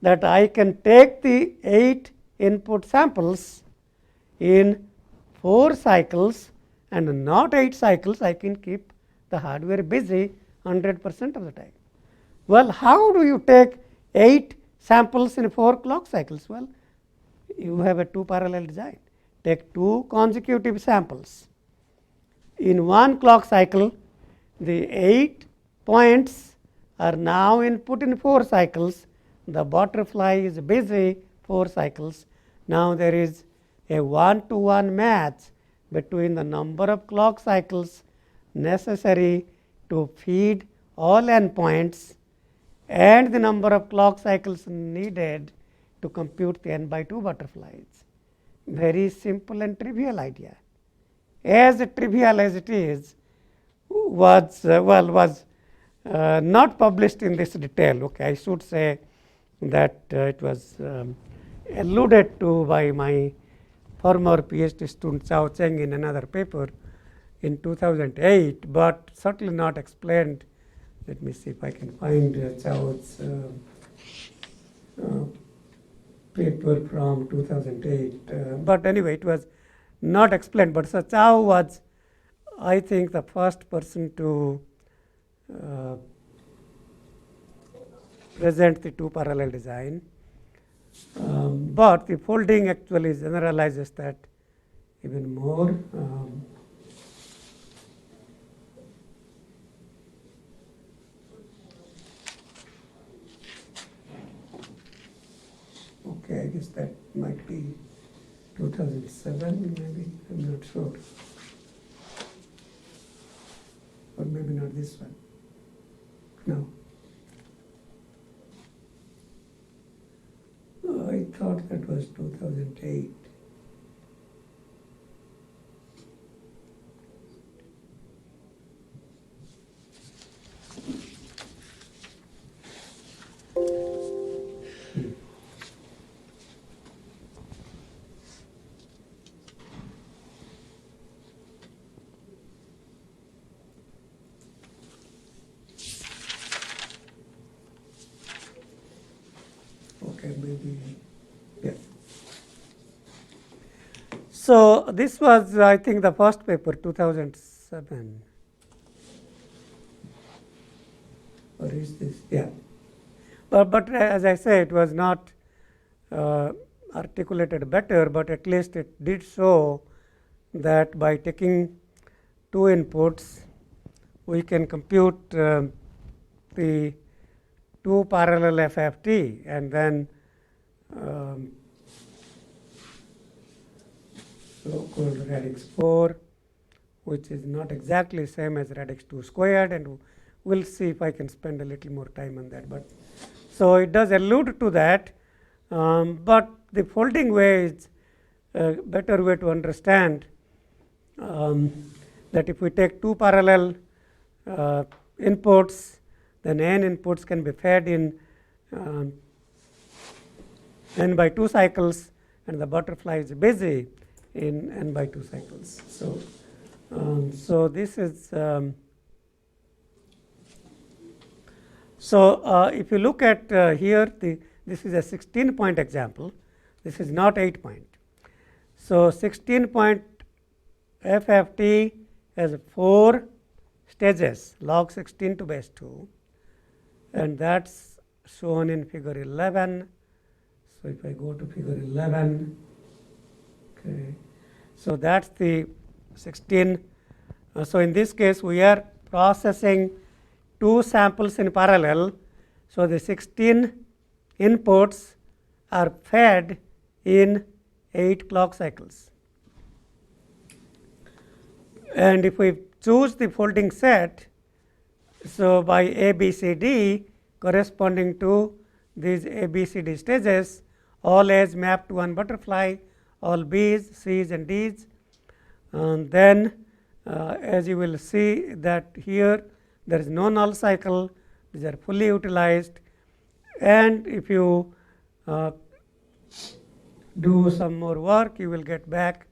that I can take the 8 input samples in 4 cycles and not 8 cycles, I can keep the hardware busy 100% of the time. Well, how do you take 8 samples in 4 clock cycles? Well, you have a 2 parallel design. Take 2 consecutive samples. In 1 clock cycle, the 8 points are now input in 4 cycles. The butterfly is busy 4 cycles. Now, there is a 1-to-1 match between the number of clock cycles necessary to feed all n points and the number of clock cycles needed to compute the n by 2 butterflies. Very simple and trivial idea. As trivial as it is, was not published in this detail. Okay, I should say that it was alluded to by my former PhD student Chao Cheng in another paper in 2008, but certainly not explained. Let me see if I can find Chao's paper from 2008. But anyway, it was not explained. But so Chao was, I think, the first person to present the 2 parallel design. But the folding actually generalizes that even more. Okay, I guess that might be 2007, maybe, I'm not sure. Or maybe not this one. No. I thought that was 2008. Maybe, yeah. So, this was, I think, the first paper, 2007. Or is this? Yeah. But as I say, it was not articulated better, but at least it did show that by taking 2 inputs, we can compute the 2 parallel FFT and then so-called radix 4, which is not exactly same as radix 2 squared, and we'll see if I can spend a little more time on that. But so it does allude to that, but the folding way is a better way to understand that if we take 2 parallel inputs, then n inputs can be fed in n by 2 cycles, and the butterfly is busy in n by 2 cycles. So, so this is if you look at here, this is a 16-point example. This is not 8-point. So, 16-point FFT has 4 stages, log 16 to base 2, and that's shown in figure 11. So if I go to figure 11, okay, so that's the 16. So in this case, we are processing 2 samples in parallel. So the 16 inputs are fed in 8 clock cycles. And if we choose the folding set, so by A, B, C, D corresponding to these A, B, C, D stages, all A's mapped to one butterfly, all B's, C's and D's. And then as you will see that here there is no null cycle, these are fully utilized. And if you do some more work, you will get back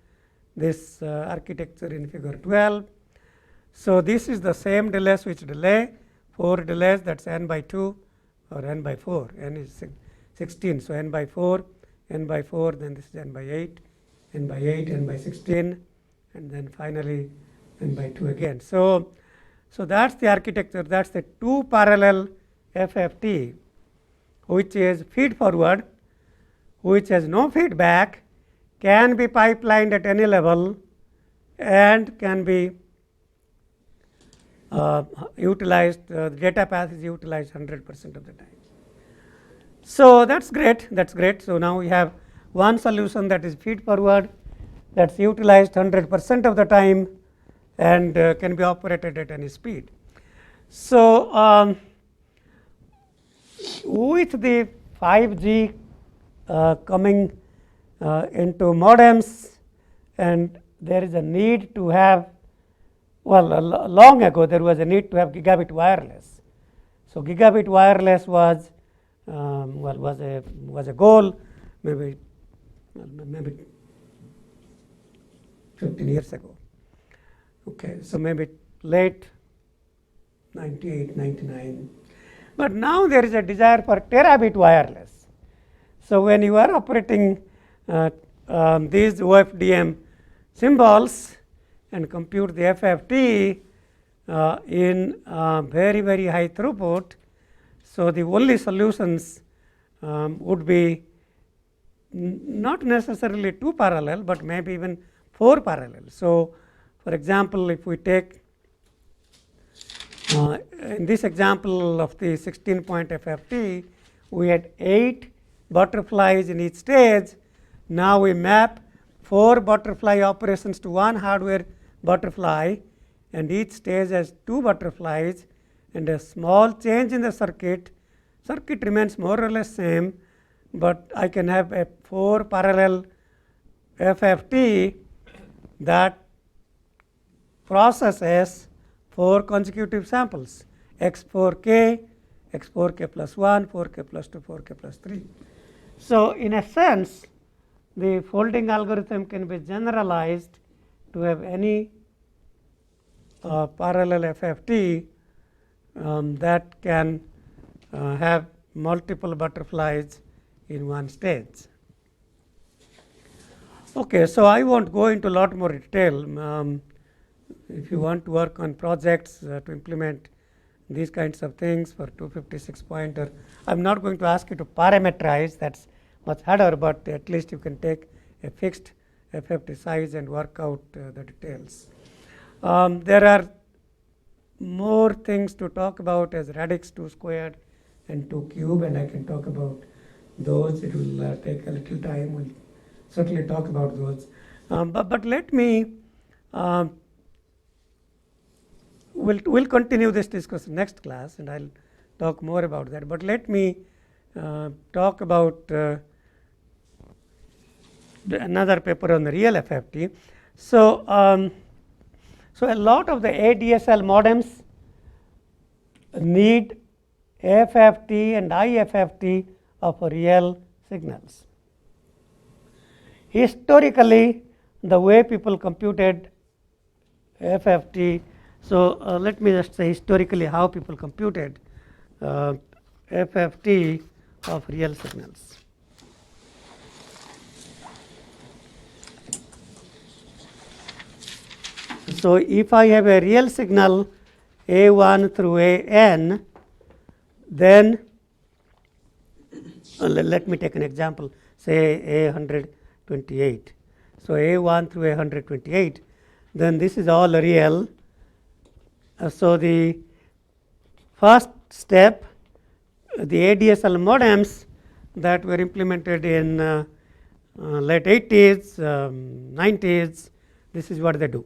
this architecture in figure 12. So this is the same delay switch delay, 4 delays, that's n by 2 or n by 4, n is 16. So n by 4, n by 4, then this is n by 8, n by 8, n by 16, and then finally n by 2 again. So that's the architecture, that's the 2 parallel FFT, which is feed forward, which has no feedback, can be pipelined at any level, and can be utilized, the data path is utilized 100% of the time. So that's great, that's great. So now we have one solution that is feed forward, that's utilized 100% of the time and can be operated at any speed. So with the 5G coming into modems, and there is a need to have, well, long ago there was a need to have gigabit wireless. So gigabit wireless was was a goal maybe 15 years ago. Okay, so maybe late 98, 99. But now there is a desire for terabit wireless. So when you are operating these OFDM symbols and compute the FFT in very, very high throughput, so the only solutions would be not necessarily 2 parallel, but maybe even 4 parallel. So for example, if we take in this example of the 16-point FFT, we had 8 butterflies in each stage. Now we map 4 butterfly operations to 1 hardware butterfly, and each stage has 2 butterflies, and a small change in the circuit remains more or less same, but I can have a 4 parallel FFT that processes 4 consecutive samples, x4k, x4k plus 1, 4k plus 2, 4k plus 3. So in a sense, the folding algorithm can be generalized to have any parallel FFT that can have multiple butterflies in one stage. Okay, so I won't go into a lot more detail. If you want to work on projects to implement these kinds of things for 256 pointer, I'm not going to ask you to parameterize, that's much harder, but at least you can take a fixed FFT size and work out the details. There are more things to talk about as radix 2 squared and 2 cube, and I can talk about those. It will take a little time. We'll certainly talk about those. But let me, we'll continue this discussion next class, and I'll talk more about that. But let me talk about another paper on the real FFT. So, so a lot of the ADSL modems need FFT and IFFT of real signals. Historically, the way people computed FFT, so let me just say historically how people computed FFT of real signals. So if I have a real signal A1 through AN, then let me take an example, say A128. So A1 through A128, then this is all real. So the first step, the ADSL modems that were implemented in late 80s, 90s, this is what they do.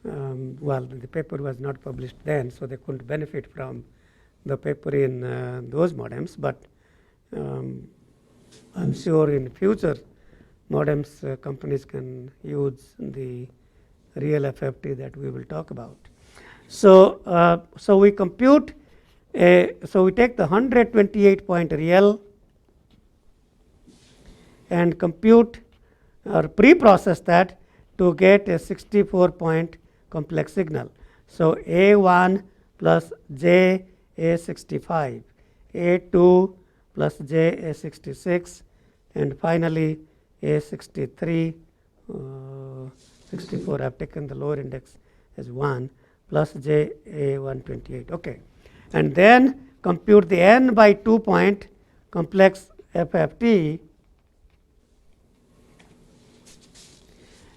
Well, the paper was not published then, so they couldn't benefit from the paper in those modems, but I'm sure in future modems companies can use the real FFT that we will talk about. So, so we compute so we take the 128 point real and compute or pre-process that to get a 64 point complex signal. So A1 plus J A65, A2 plus J A66, and finally A63, 64. I've taken the lower index as 1 plus J A128. Okay, and then compute the n by 2 point complex FFT.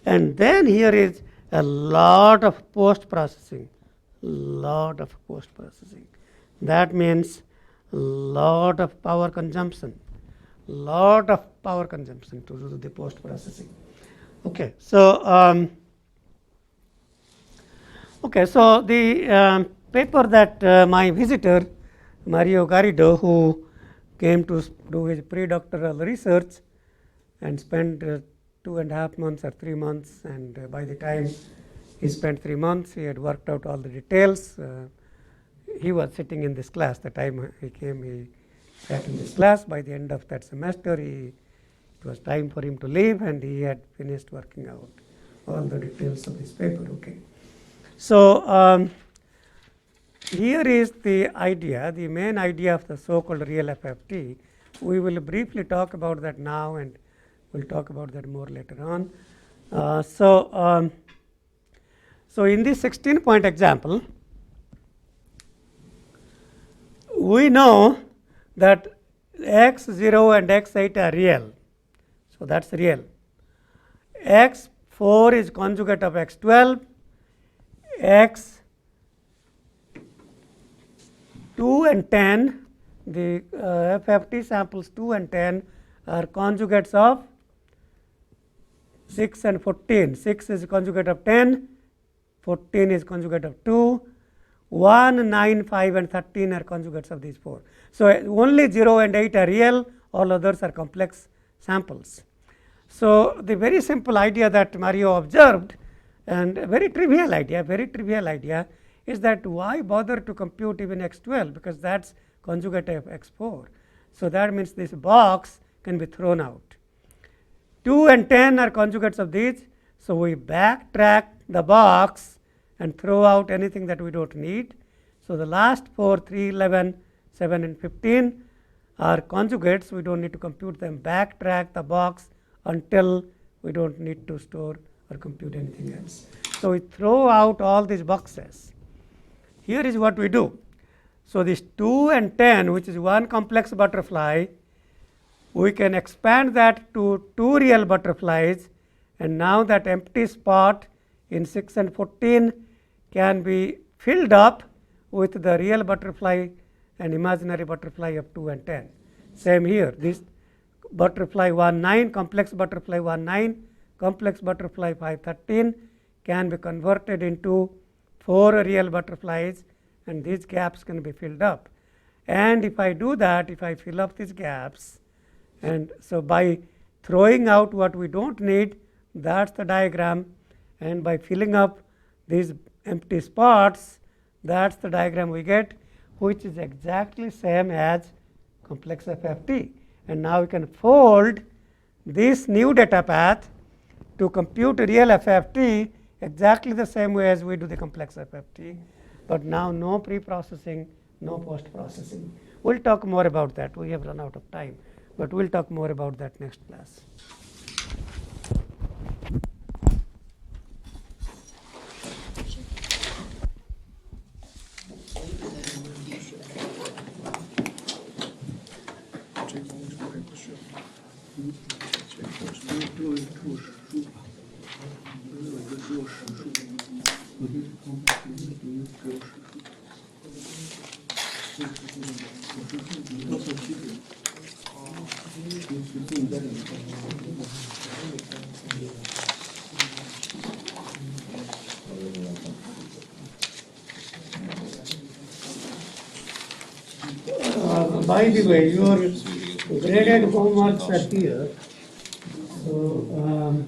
And then here is a lot of post processing, That means lot of power consumption, to do the post processing. Okay, so so the paper that my visitor Mario Garrido, who came to do his pre-doctoral research and spent 2.5 months or 3 months, and by the time he spent 3 months, he had worked out all the details. He was sitting in this class. The time he came, he sat in this class. By the end of that semester, it was time for him to leave, and he had finished working out all the details of this paper. Okay. So here is the idea, the main idea of the so-called real FFT. We will briefly talk about that now, and we'll talk about that more later on. So in this 16-point example, we know that x0 and x8 are real. So that's real. x4 is conjugate of x12, x2 and 10, the FFT samples 2 and 10 are conjugates of 6 and 14. 6 is conjugate of 10, 14 is conjugate of 2, 1, 9, 5 and 13 are conjugates of these 4. So only 0 and 8 are real, all others are complex samples. So the very simple idea that Mario observed, and a very trivial idea, is that why bother to compute even x12, because that's conjugate of x4. So that means this box can be thrown out. 2 and 10 are conjugates of these, so we backtrack the box and throw out anything that we don't need. So the last 4, 3, 11, 7 and 15 are conjugates. We don't need to compute them. Backtrack the box until we don't need to store or compute anything else. So we throw out all these boxes. Here is what we do. So this 2 and 10, which is one complex butterfly, we can expand that to 2 real butterflies, and now that empty spot in 6 and 14 can be filled up with the real butterfly and imaginary butterfly of 2 and 10. Same here, this butterfly 1, 9, complex butterfly 1, 9, complex butterfly 5, 13 can be converted into 4 real butterflies, and these gaps can be filled up. And if I do that, if I fill up these gaps, and so by throwing out what we don't need, that's the diagram, and by filling up these empty spots, that's the diagram we get, which is exactly same as complex FFT. And now we can fold this new data path to compute real FFT exactly the same way as we do the complex FFT, but now no pre-processing, no post-processing. We'll talk more about that. We have run out of time, but we'll talk more about that next class. By the way, your graded homeworks are here. So,